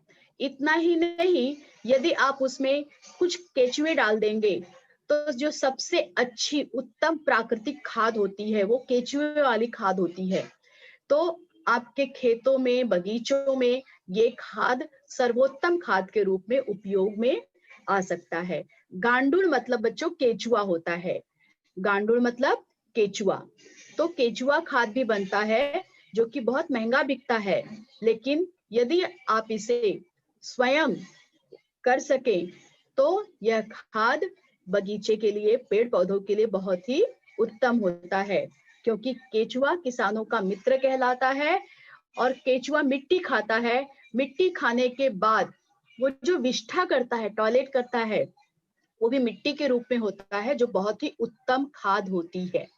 इतना ही नहीं, यदि आप उसमें कुछ केचुए डाल देंगे तो जो सबसे अच्छी उत्तम प्राकृतिक खाद होती है वो केचुए वाली खाद होती है. तो आपके खेतों में, बगीचों में ये खाद सर्वोत्तम खाद के रूप में उपयोग में आ सकता है। गांडूल मतलब बच्चों केचुआ होता है। गांडूल मतलब केचुआ। तो केचुआ खाद भी बनता है जो कि बहुत महंगा बिकता है, लेकिन यदि आप इसे स्वयं कर सके तो यह खाद बगीचे के लिए, पेड़ पौधों के लिए बहुत ही उत्तम होता है, क्योंकि केचुआ किसानों का मित्र कहलाता है और केचुआ मिट्टी खाता है। मिट्टी खाने के बाद वो जो विष्ठा करता है, टॉयलेट करता है, वो भी मिट्टी के रूप में होता है, जो बहुत ही उत्तम खाद होती है।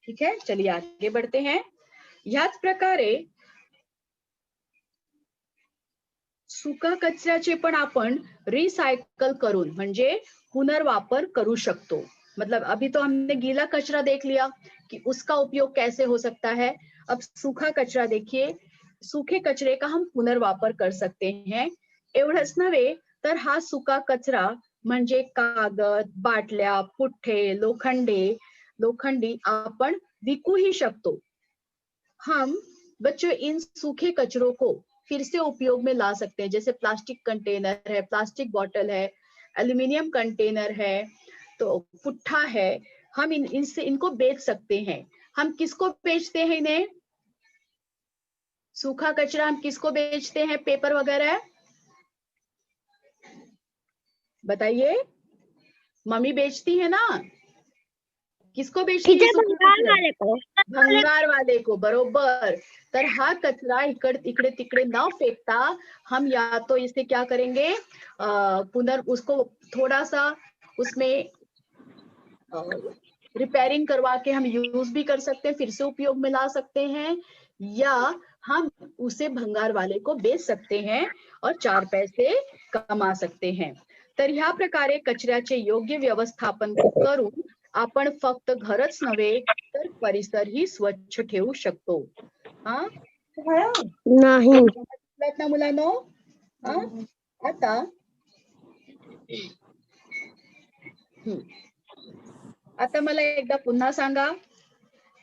ठीक है, चलिए आगे बढ़ते हैं। याच प्रकारे सुका कचऱ्याचे पण आपण रिसाइकल करून म्हणजे पुनर्वापर करू सकतो। मतलब अभी तो हमने गीला कचरा देख लिया कि उसका उपयोग कैसे हो सकता है। अब सूखा कचरा देखिए, सूखे कचरे का हम पुनर्वापर कर सकते हैं। एवढंच नव्हे तर हा सुका कचरा म्हणजे कागद, बाटल्या, पुठ्ठे, लोखंडी आपण विकूही शकतो। हम बच्चों इन सूखे कचरों को फिर से उपयोग में ला सकते हैं, जैसे प्लास्टिक कंटेनर है, प्लास्टिक बॉटल है, एल्यूमिनियम कंटेनर है, तो पुट्ठा है। हम इनको बेच सकते हैं। हम किसको बेचते हैं इन्हें? सूखा कचरा हम किसको बेचते हैं? पेपर वगैरह बताइए, मम्मी बेचती है ना? किसको बेचती है? भंगार वाले को। भंगार वाले को, बरोबर। तर हा कचरा इकडे तिकडे न फेकता हम या तो इसे क्या करेंगे, उसको थोड़ा सा उसमें रिपेयरिंग करवा के हम यूज भी कर सकते हैं, फिर से उपयोग में ला सकते हैं, या हम उसे भंगार वाले को बेच सकते हैं और 4 पैसे कमा सकते हैं। तर ह्या प्रकारे कचऱ्याचे योग्य व्यवस्थापन करून आपण फक्त घरच नव्हे तर परिसरही स्वच्छ ठेवू शकतो। हा नाही। ना मुलांनो? आता आता मला एकदा पुन्हा सांगा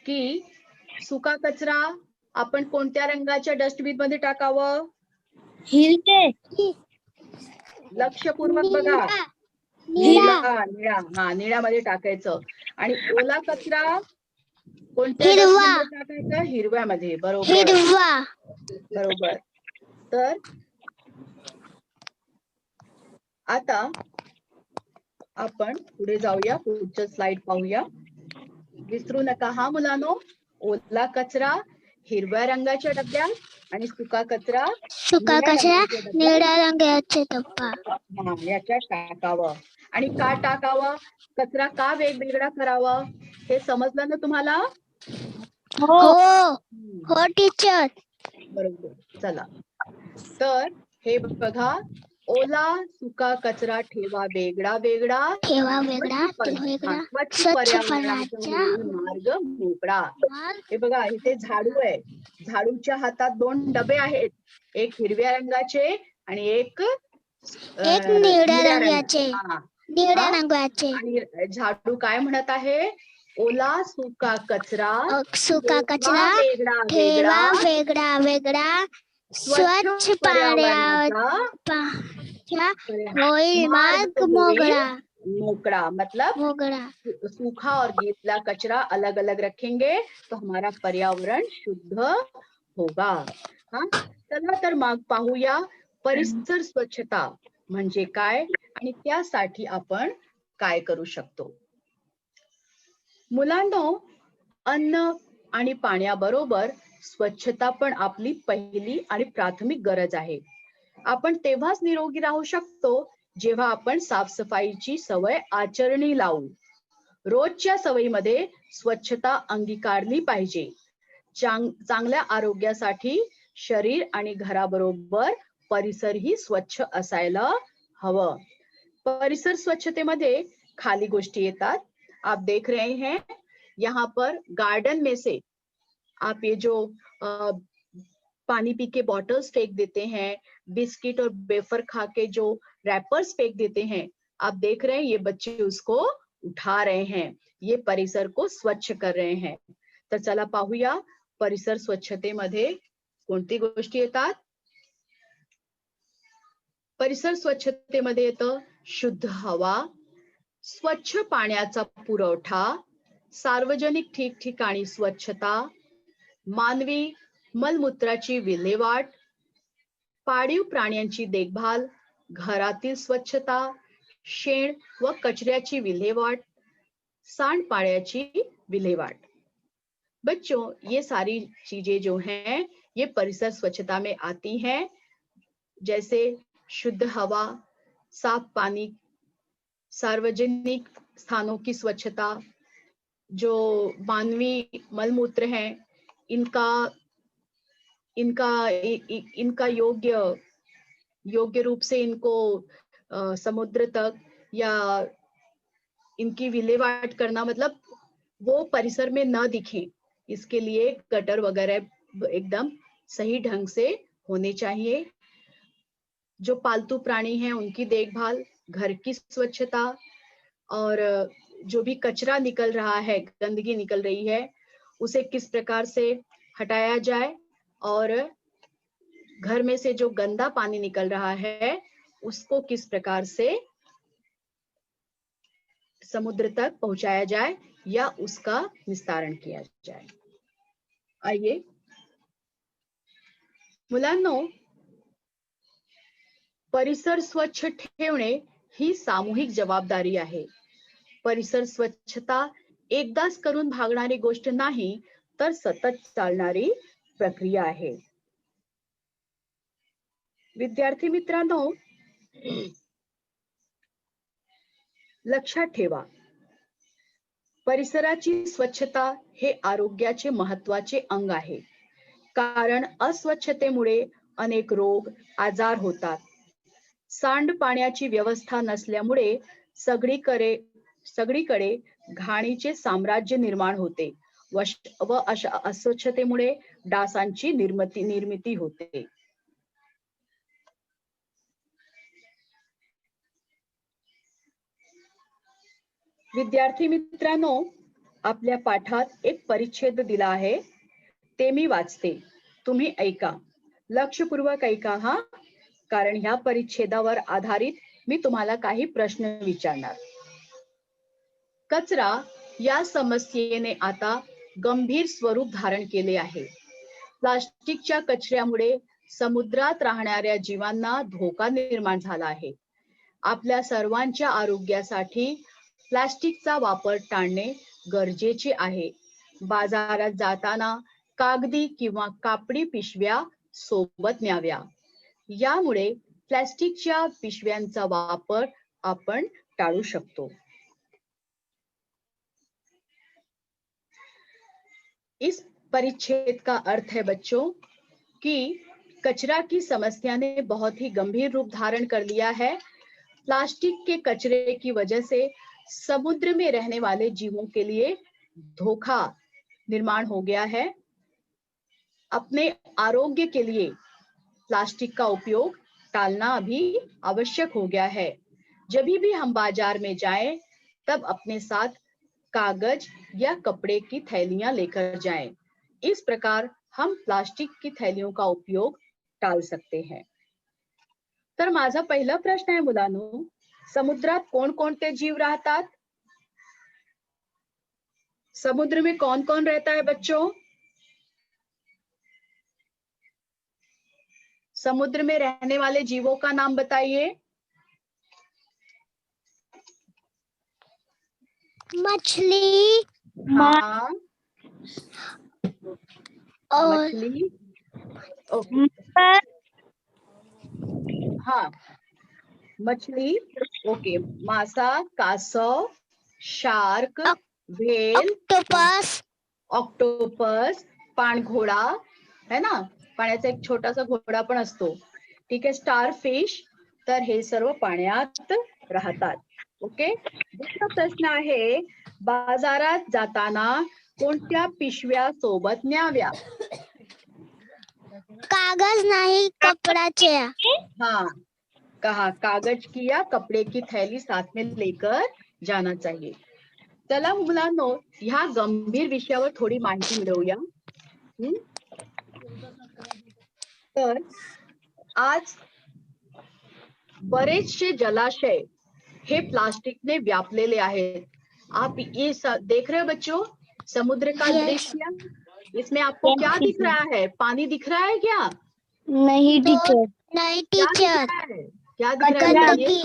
की सुका कचरा आपण कोणत्या रंगाच्या डस्टबिन मध्ये टाकावं? हिरवे। लक्षपूर्वक बघा, निळा, हा निळ्यामध्ये टाकायचं। आणि ओला कचरा कोणत्या डस्टबिन मध्ये टाकायचा? हिरव्यामध्ये, बरोबर बरोबर। तर आता आपण पुढे जाऊया, पुढचं स्लाइड पाहूया। विसरू नका हा मुलांनो, ओला कचरा हिरव्या रंगाच्या डब्यात आणि सुका कचरा निळ्या रंगाचे डब्बा याच्यात टाकावं। आणि का टाकावं, कचरा का वेगवेगळा करावा, हे समजलं ना तुम्हाला? हो टीचर। बरोबर, चला। तर हे बघा, ओला सुका कचरा ठेवा वेगळा वेगळा, स्वच्छ पर्यावरणाचा मार्ग मोकळा। हे बघा, इथे झाडू आहे, झाडूच्या हातात 2 डबे आहेत, एक हिरव्या रंगाचे आणि एक निळ्या रंगाचे। आणि झाडू काय म्हणत आहे? ओला सुका कचरा वेगळा वेगळा स्वच्छ पर्यावरणाचा होईल मार्ग मोकळा। मतलब सूखा और गीला कचरा अलग अलग रखेंगे तो हमारा पर्यावरण शुद्ध होगा। हाँ, चला तर मग पाहूया परिसर स्वच्छता म्हणजे काय आणि त्यासाठी आपण काय करू शकतो। मुलांनो, अन्न आणि पाण्याबरोबर स्वच्छता पण आपली पहिली आणि प्राथमिक गरज आहे। आपण तेव्हाच निरोगी राहू शकतो जेव्हा आपण साफसफाईची सवय आचरणी लावू। रोजच्या सवयीमध्ये स्वच्छता अंगीकारली पाहिजे। चांगल्या आरोग्यासाठी शरीर आणि घराबरोबर परिसरही स्वच्छ असायला हवं। परिसर स्वच्छतेमध्ये खाली गोष्टी येतात। आप देख रहे हैं यहाँ पर गार्डन में से आप ये जो पानी पी के बॉटल्स फेंक देते हैं, बिस्किट और वेफर खा के जो रैपर्स फेंक देते हैं, आप देख रहे हैं ये बच्चे उसको उठा रहे हैं, ये परिसर को स्वच्छ कर रहे हैं। तर चला पाहूया परिसर स्वच्छतेमध्ये कोणती गोष्टी येतात? परिसर स्वच्छतेमध्ये येतं शुद्ध हवा, स्वच्छ पाण्याचा पुरवठा, सार्वजनिक ठिकठिकाणी स्वच्छता, मानवी मलमूत्राची विल्हेवाट, पाळीव प्राण्यांची देखभाल, घरातील स्वच्छता, शेण व कचऱ्याची विल्हेवाट, सांडपाण्याची विल्हेवाट। बच्चों, ये सारी चीजें जो हैं ये परिसर स्वच्छता में आती हैं, जैसे शुद्ध हवा, साफ पानी, सार्वजनिक स्थानों की स्वच्छता, जो मानवी मलमूत्र हैं इनका योग्य रूप से इनको समुद्र तक या इनकी विल्हेवाट करना, मतलब वो परिसर में न दिखे, इसके लिए गटर वगैरह एकदम सही ढंग से होने चाहिए। जो पालतू प्राणी हैं उनकी देखभाल, घर की स्वच्छता, और जो भी कचरा निकल रहा है, गंदगी निकल रही है, उसे किस प्रकार से हटाया जाए, और घर में से जो गंदा पानी निकल रहा है उसको किस प्रकार से समुद्र तक पहुंचाया जाए या उसका निस्तारण किया जाए। आइए मुलांनो, परिसर स्वच्छ ठेवणे ही सामूहिक जबाबदारी आहे। परिसर स्वच्छता एकदाच करून भागणारी गोष्ट नाही, तर सतत चालणारी प्रक्रिया आहे। विद्यार्थी मित्रांनो, लक्षात ठेवा, परिसराची स्वच्छता हे आरोग्याचे महत्त्वाचे अंग आहे, कारण अस्वच्छतेमुळे अनेक रोग आजार होतात। सांडपाण्याची व्यवस्था नसल्यामुळे सगळीकडे घाणीचे साम्राज्य निर्माण होते व अशा अस्वच्छतेमुळे डासांची निर्मिती होते। विद्यार्थी मित्रांनो, आपल्या पाठात एक परिच्छेद दिला आहे, ते मी वाचते, तुम्ही ऐका, लक्षपूर्वक ऐका हा, कारण ह्या परिच्छेदावर आधारित मी तुम्हाला काही प्रश्न विचारणार। कचरा या समस्येने आता गंभीर स्वरूप धारण केले आहे। प्लास्टिकच्या कचऱ्यामुळे समुद्रात राहणाऱ्या जीवांना धोका निर्माण झाला आहे। आपल्या सर्वांच्या आरोग्यासाठी प्लास्टिकचा वापर टाळणे गरजेचे आहे। बाजारात जाताना कागदी किंवा कापडी पिशव्या सोबत न्याव्या। यामुळे प्लास्टिकच्या पिशव्यांचा वापर आपण टाळू शकतो। इस परिच्छेद का अर्थ है बच्चों कि कचरा की समस्या ने बहुत ही गंभीर रूप धारण कर लिया है। प्लास्टिक के कचरे की वजह से समुद्र में रहने वाले जीवों के लिए धोखा निर्माण हो गया है। अपने आरोग्य के लिए प्लास्टिक का उपयोग टालना अभी आवश्यक हो गया है। जब भी हम बाजार में जाएं, तब अपने साथ कागज या कपड़े की थैलियां लेकर जाएं। इस प्रकार हम प्लास्टिक की थैलियों का उपयोग टाल सकते हैं। तर माझा पहिला प्रश्न आहे मुलांनो, समुद्रात कोणकोणते जीव राहतात? समुद्र में कौन कौन रहता है बच्चों? समुद्र में रहने वाले जीवों का नाम बताइए। मछली, हाँ, और मछली, ओके, हाँ, मछली, ओके, मासा, कासव, शार्क, व्हेल, ऑक्टोपस, पाणघोडा है ना, पाण्याचा एक छोटासा घोडा पण असतो, ठीक आहे, स्टारफिश, तर हे सर्व पाण्यात राहतात। ओके, दुसरा प्रश्न आहे, बाजारात जाताना कोणत्या पिशव्या सोबत न्याव्या? कागज नहीं कपड़ाचे। हाँ, कहा कागज की या कपड़े की थैली साथ में लेकर जाना चाहिए। चला मुलांनो, ह्या गंभीर विषयावर थोडी माहिती मिळवूया। तर आज बरेचसे जलाशय हे प्लास्टिकने व्यापलेले आहेत. आप ये देख रहे हो बच्चों, समुद्र का Yes. दृश्य। इसमें आपको क्या दिख रहा है? पानी दिख रहा है क्या? नहीं टीचर। नहीं क्या दिख टीचर। रहा है? क्या दिख रहा है बताइए?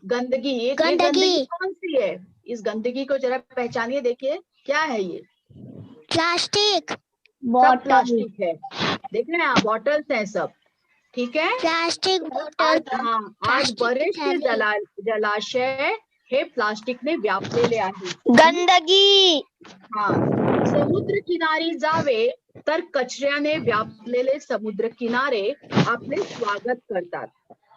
गंदगी। ये गंदगी कौन सी है? इस गंदगी को जरा पहचानिए, देखिए क्या है ये? प्लास्टिक। सब प्लास्टिक है। देख रहे हैं आप, बॉटल्स हैं सब, ठीक है। प्लास्टिक आज बॉटल। आज बरेचसे जलाशय हे प्लास्टिकने व्यापलेले आहेत. गंदगी। समुद्र किनारी जावे तर कचऱ्याने व्यापलेले समुद्र किनारे आपले स्वागत करतात.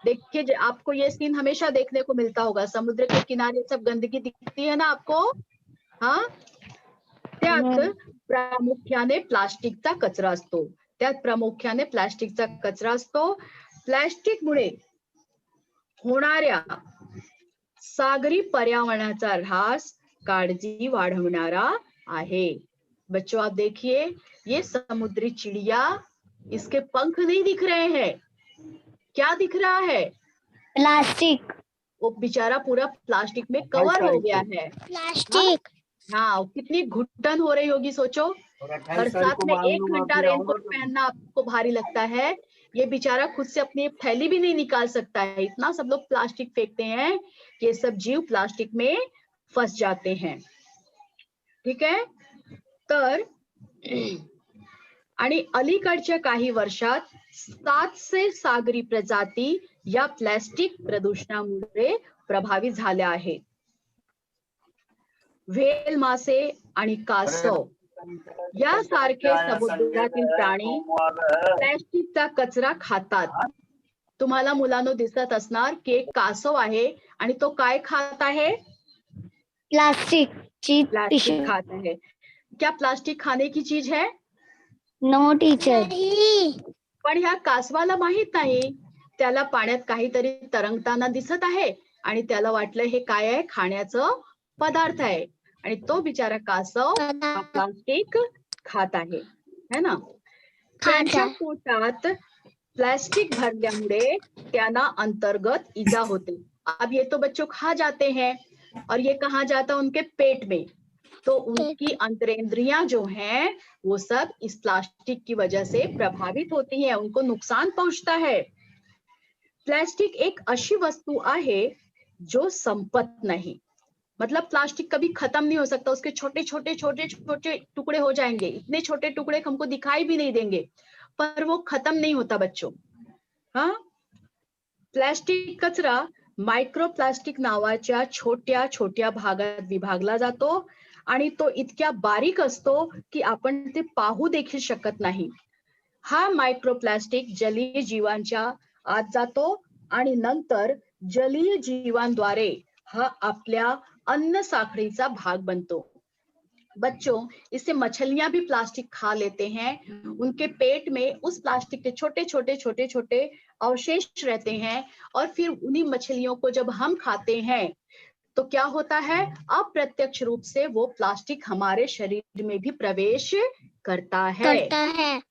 देखिए, आपको ये सीन हमेशा देखने को मिलता होगा, समुद्र के किनारे सब गंदगी दिखती है ना आपको. हाँ, त्यात प्रामुख्याने प्लास्टिकचा कचरा असतो. प्लास्टिकमुळे होणाऱ्या सागरी पर्यावरणाचा ऱ्हास काळजी वाढवणारा आहे. बच्चों आप देखिए, ये समुद्री चिड़िया, इसके पंख नहीं दिख रहे हैं. क्या दिख रहा है? प्लास्टिक। वो बेचारा पूरा प्लास्टिक में कवर हो गया है. प्लास्टिक। हाँ, कितनी घुटन हो रही होगी घुटन. हर साथ में 1 घंटा रेनकोट पहनना आपको भारी लगता है. ये बेचारा खुद से अपनी थैली भी नहीं निकाल सकता है. इतना सब लोग प्लास्टिक फेंकते हैं कि ये सब जीव प्लास्टिक में फंस जाते हैं. ठीक है. तर आणि अलीकडच्या काही वर्षात 700 सागरी प्रजाती या प्लास्टिक प्रदूषणामुळे प्रभावित झाल्या आहेत. व्हेल मासे आणि कासव यासारखे समुद्रातील प्राणी प्लास्टिकचा कचरा खातात. तुम्हाला मुलांनो दिसत असणार की एक कासव आहे आणि तो काय खात आहे? प्लास्टिक खात आहे. क्या प्लास्टिक खाने की चीज है? No teacher. पण ह्या कासवाला माहित नाही. त्याला पाण्यात काहीतरी तरंगताना दिसत आहे आणि त्याला वाटलं हे काय आहे? खाण्याचं पदार्थ आहे. आणि तो बिचारा कासव हा प्लास्टिक खात आहे, है ना. त्यांच्या पोटात प्लास्टिक भरल्यामुळे त्यांना अंतर्गत इजा होते. अब ये तो बच्चों खा जाते हैं और ये कहाँ जाता है? उनके पेट में. तो उनकी अंतरेंद्रियां जो हैं वो सब इस प्लास्टिक की वजह से प्रभावित होती हैं, उनको नुकसान पहुंचता है. प्लास्टिक एक अशी वस्तु आहे जो संपत नहीं. मतलब प्लास्टिक कभी खत्म नहीं हो सकता. उसके छोटे छोटे टुकड़े हो जाएंगे, इतने छोटे टुकड़े हमको दिखाई भी नहीं देंगे, पर वो खत्म नहीं होता बच्चों. हाँ, प्लास्टिक कचरा मायक्रोप्लास्टिक नावाच्या छोट्या छोट्या भागात विभागला जातो आणि तो इतक्या बारीक असतो की आपण ते पाहू देखील शकत नाही. हा मायक्रोप्लास्टिक जलीय जीवांच्या आत जातो आणि नंतर जलीय जीवांद्वारे हा आपल्या अन्न साखळीचा भाग बनतो. बच्चों, इससे मछलियां भी प्लास्टिक खा लेते हैं. उनके पेट में उस प्लास्टिक के छोटे छोटे अवशेष रहते हैं और फिर उन्हीं मछलियों को जब हम खाते हैं तो क्या होता है? अप्रत्यक्ष रूप से वो प्लास्टिक हमारे शरीर में भी प्रवेश करता है.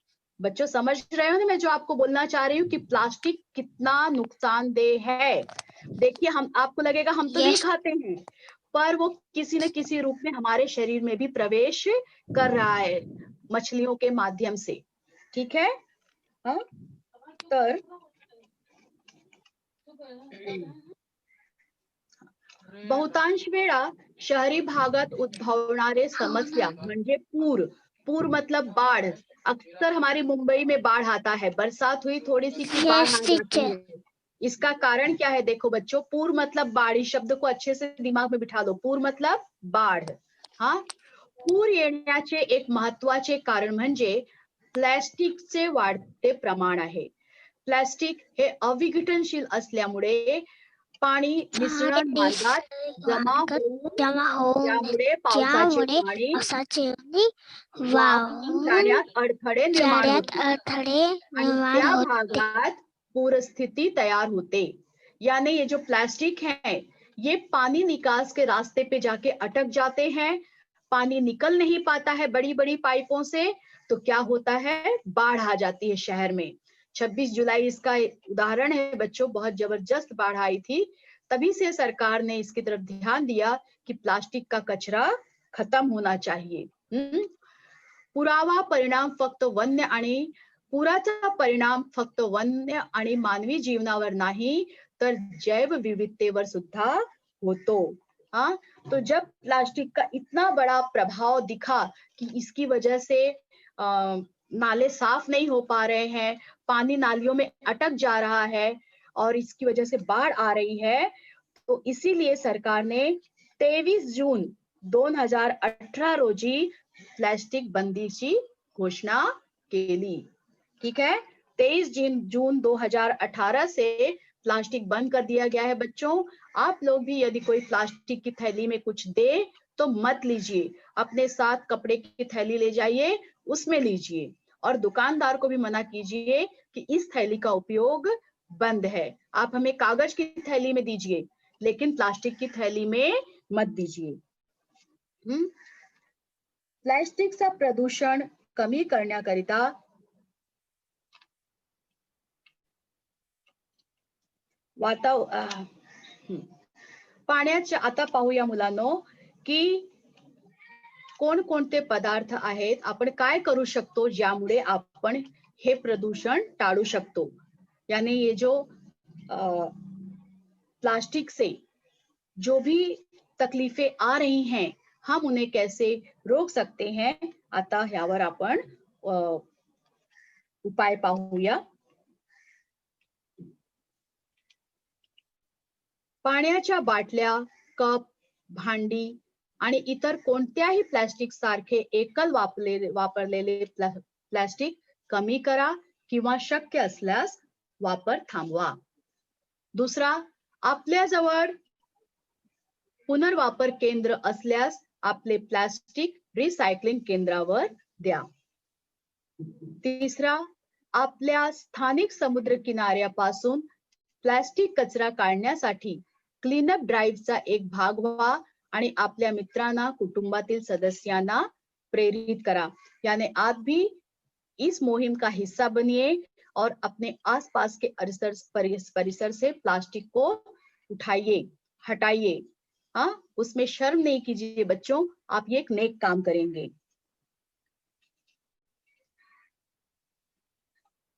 बच्चों समझ रहे हो ना मैं जो आपको बोलना चाह रही हूँ कि प्लास्टिक कितना नुकसानदेह है. देखिए, हम आपको लगेगा हम तो नहीं खाते हैं, पर वो किसी न किसी रूप में हमारे शरीर में भी प्रवेश कर रहा है मछलियों के माध्यम से. ठीक है. हाँ, तर बहुतांश वेळा शहरी भागात उद्भवणारे समस्या म्हणजे पूर मतलब बाढ़. अक्सर हमारी मुंबई में बाढ़ आता है. बरसात हुई थोड़ी सी की बाढ़ आ जाती है. इसका कारण क्या है? देखो बच्चों, पूर मतलब बाढ़. इस शब्द को अच्छे से दिमाग में बिठा दो. पूर मतलब बाढ़. हाँ, पूर येण्याचे एक महत्वाचे कारण म्हणजे प्लास्टिकचे वाढते प्रमाण आहे. प्लास्टिक हे अविघटनशील असल्यामुळे पाणी मिश्रण मार्गात जमा होऊन त्यामुळे पावसाचे पाणी वाहून जाण्यात अडथळे निर्माण होते आणि त्या भागात पूरस्थिती तैयार होते. यानी ये जो प्लास्टिक है ये पानी निकास के रास्ते पे जाके अटक जाते हैं. पानी निकल नहीं पाता है बड़ी बड़ी पाइपों से, तो क्या होता है? बाढ़ आ जाती है शहर में. 26 जुलाई इसका उदाहरण है बच्चों, बहुत जबरदस्त बाढ़ आई थी, तभी से सरकार ने इसकी तरफ ध्यान दिया कि प्लास्टिक का कचरा खत्म होना चाहिए। पुरावा परिणाम फक्त वन्य आणि पुराचा परिणाम फक्त वन्य आणि मानवी जीवनावर नाही तर जैव विविधतेवर सुद्धा होतो। हाँ, तो जब प्लास्टिक का इतना बड़ा प्रभाव दिखा कि इसकी वजह से नाले साफ नहीं हो पा रहे हैं, पानी नालियों में अटक जा रहा है और इसकी वजह से बाढ़ आ रही है, तो इसीलिए सरकार ने 23 जून 2018 रोजी प्लास्टिक बंदीची घोषणा केली। ठीक है, 23 जून 2018 से प्लास्टिक बंद कर दिया गया है बच्चों। आप लोग भी यदि कोई प्लास्टिक की थैली में कुछ दे तो मत लीजिए, अपने साथ कपड़े की थैली ले जाइए, उसमें लीजिए, और दुकानदार को भी मना कीजिए कि इस थैली का उपयोग बंद है, आप हमें कागज की थैली में दीजिए लेकिन प्लास्टिक की थैली में मत दीजिए। प्लास्टिकचा प्रदूषण कमी करण्याकरिता पाण्याच्या, आता पाहूया मुलांनो की कोणकोणते पदार्थ आहेत, आपण काय करू शकतो ज्यामुळे आपण हे प्रदूषण टाळू शकतो। यानी ये जो प्लास्टिक से जो भी तकलीफें आ रही हैं हम उन्हें कैसे रोक सकते हैं, आता ह्यावर आपण उपाय पाहूया। पाण्याच्या बाटल्या, कप, भांडी आणि इतर कोणत्याही प्लास्टिक सारखे एकल वापरलेले प्लास्टिक कमी करा किंवा शक्य असल्यास वापर थांबवा। दुसरा, आपल्याजवळ पुनर्वापर केंद्र असल्यास आपले प्लास्टिक रिसायकलिंग केंद्रावर द्या। तिसरा, आपल्या स्थानिक समुद्र किनाऱ्यापासून प्लास्टिक कचरा काढण्यासाठी क्लीनअप ड्राईव्हचा एक भाग व्हा आणि आपल्या मित्रांना, कुटुंबातील सदस्यांना प्रेरित करा। यानी आप भी इस मुहिम का हिस्सा बनिए और अपने आसपास के परिसर से प्लास्टिक को उठाइए, हटाइए। हाँ, उसमें शर्म नहीं कीजिए बच्चों, आप ये एक नेक काम करेंगे।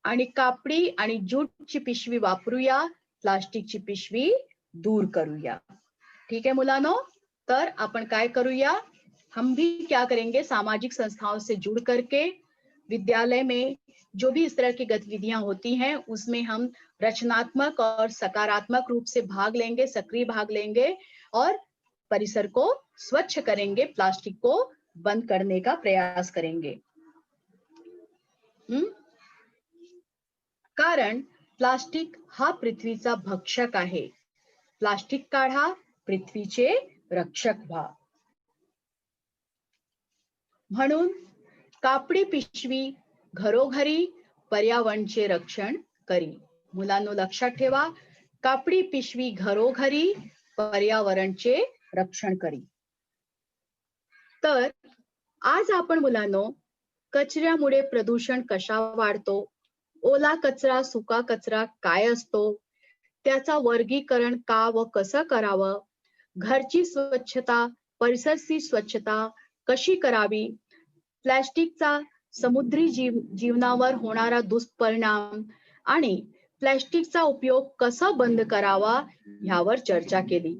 आणि कापडी आणि जूटची पिशवी वापरूया, प्लास्टिकची पिशवी दूर करूया। ठीक है मुलांनो, तर आपण काय करूया, हम भी क्या करेंगे, सामाजिक संस्थाओं से जुड़ करके विद्यालय में जो भी इस तरह की गतिविधियां होती हैं उसमें हम रचनात्मक और सकारात्मक रूप से भाग लेंगे, सक्रिय भाग लेंगे और परिसर को स्वच्छ करेंगे, प्लास्टिक को बंद करने का प्रयास करेंगे। कारण प्लास्टिक हा पृथ्वीचा भक्षक आहे, प्लास्टिक काढा, पृथ्वीचे रक्षक व्हा। म्हणून कापडी पिशवी घरोघरी पर्यावरणचे रक्षण करी। मुलांनो लक्षात ठेवा, कापडी पिशवी घरोघरी पर्यावरणचे रक्षण करी। तर आज आपण मुलांनो कचऱ्यामुळे प्रदूषण कशा वाढतो, ओला कचरा, सुका कचरा काय असतो, त्याचा वर्गीकरण का व कसं करावं, घरची स्वच्छता, परिसरची स्वच्छता कशी करावी, प्लास्टिकचा समुद्री जीवनावर होणारा दुष्परिणाम आणि प्लास्टिकचा उपयोग कसा बंद करावा ह्यावर चर्चा केली।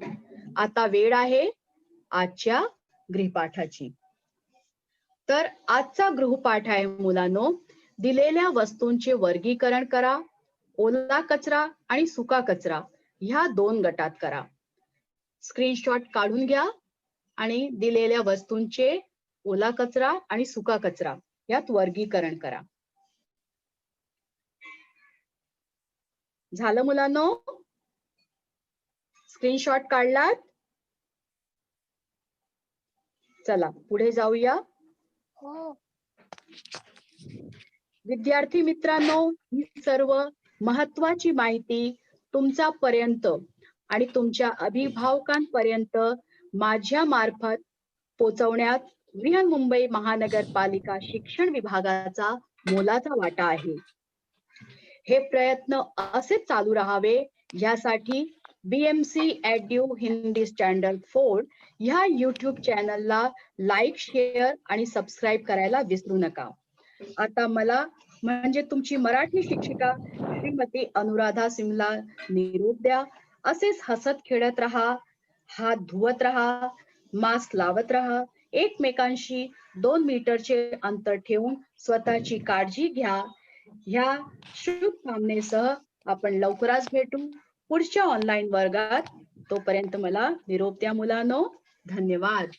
आता वेळ आहे आजच्या गृहपाठाची। तर आजचा गृहपाठ आहे मुलांनो, दिलेल्या वस्तूंचे वर्गीकरण करा, ओला कचरा आणि सुका कचरा ह्या दोन गटात करा। स्क्रीनशॉट काढून घ्या आणि दिलेल्या वस्तूंचे ओला कचरा आणि सुका कचरा यात वर्गीकरण करा। झालं मुलांनो, स्क्रीनशॉट काढलात? चला पुढे जाऊया। विद्यार्थी मित्रांनो, ही सर्व महत्वाची माहिती तुमच्यापर्यंत आणि तुमच्या अभिभावकांपर्यंत माझ्या मार्फत पोहोचवण्यात बृहन्मुंबई महानगरपालिका शिक्षण विभागाचा मोलाचा वाटा आहे। हे प्रयत्न असेच चालू राहावे यासाठी BMC एड्यू हिंदी स्टँडर्ड 4 ह्या YouTube चॅनलला लाईक, शेअर आणि सबस्क्राईब करायला विसरू नका. आता मला म्हणजे तुमची मराठी शिक्षिका श्रीमती अनुराधा सिंगला निरोप द्या. असेच हसत खेळत राहा, हात धुवत राहा, मास्क लावत राहा, एकमेकांशी 2 मीटरचे अंतर ठेवून स्वतःची काळजी घ्या. ह्या शुभकामनेसह आपण लवकरच भेटू पुढच्या ऑनलाईन वर्गात. तोपर्यंत मला निरोप द्या मुलांनो. धन्यवाद.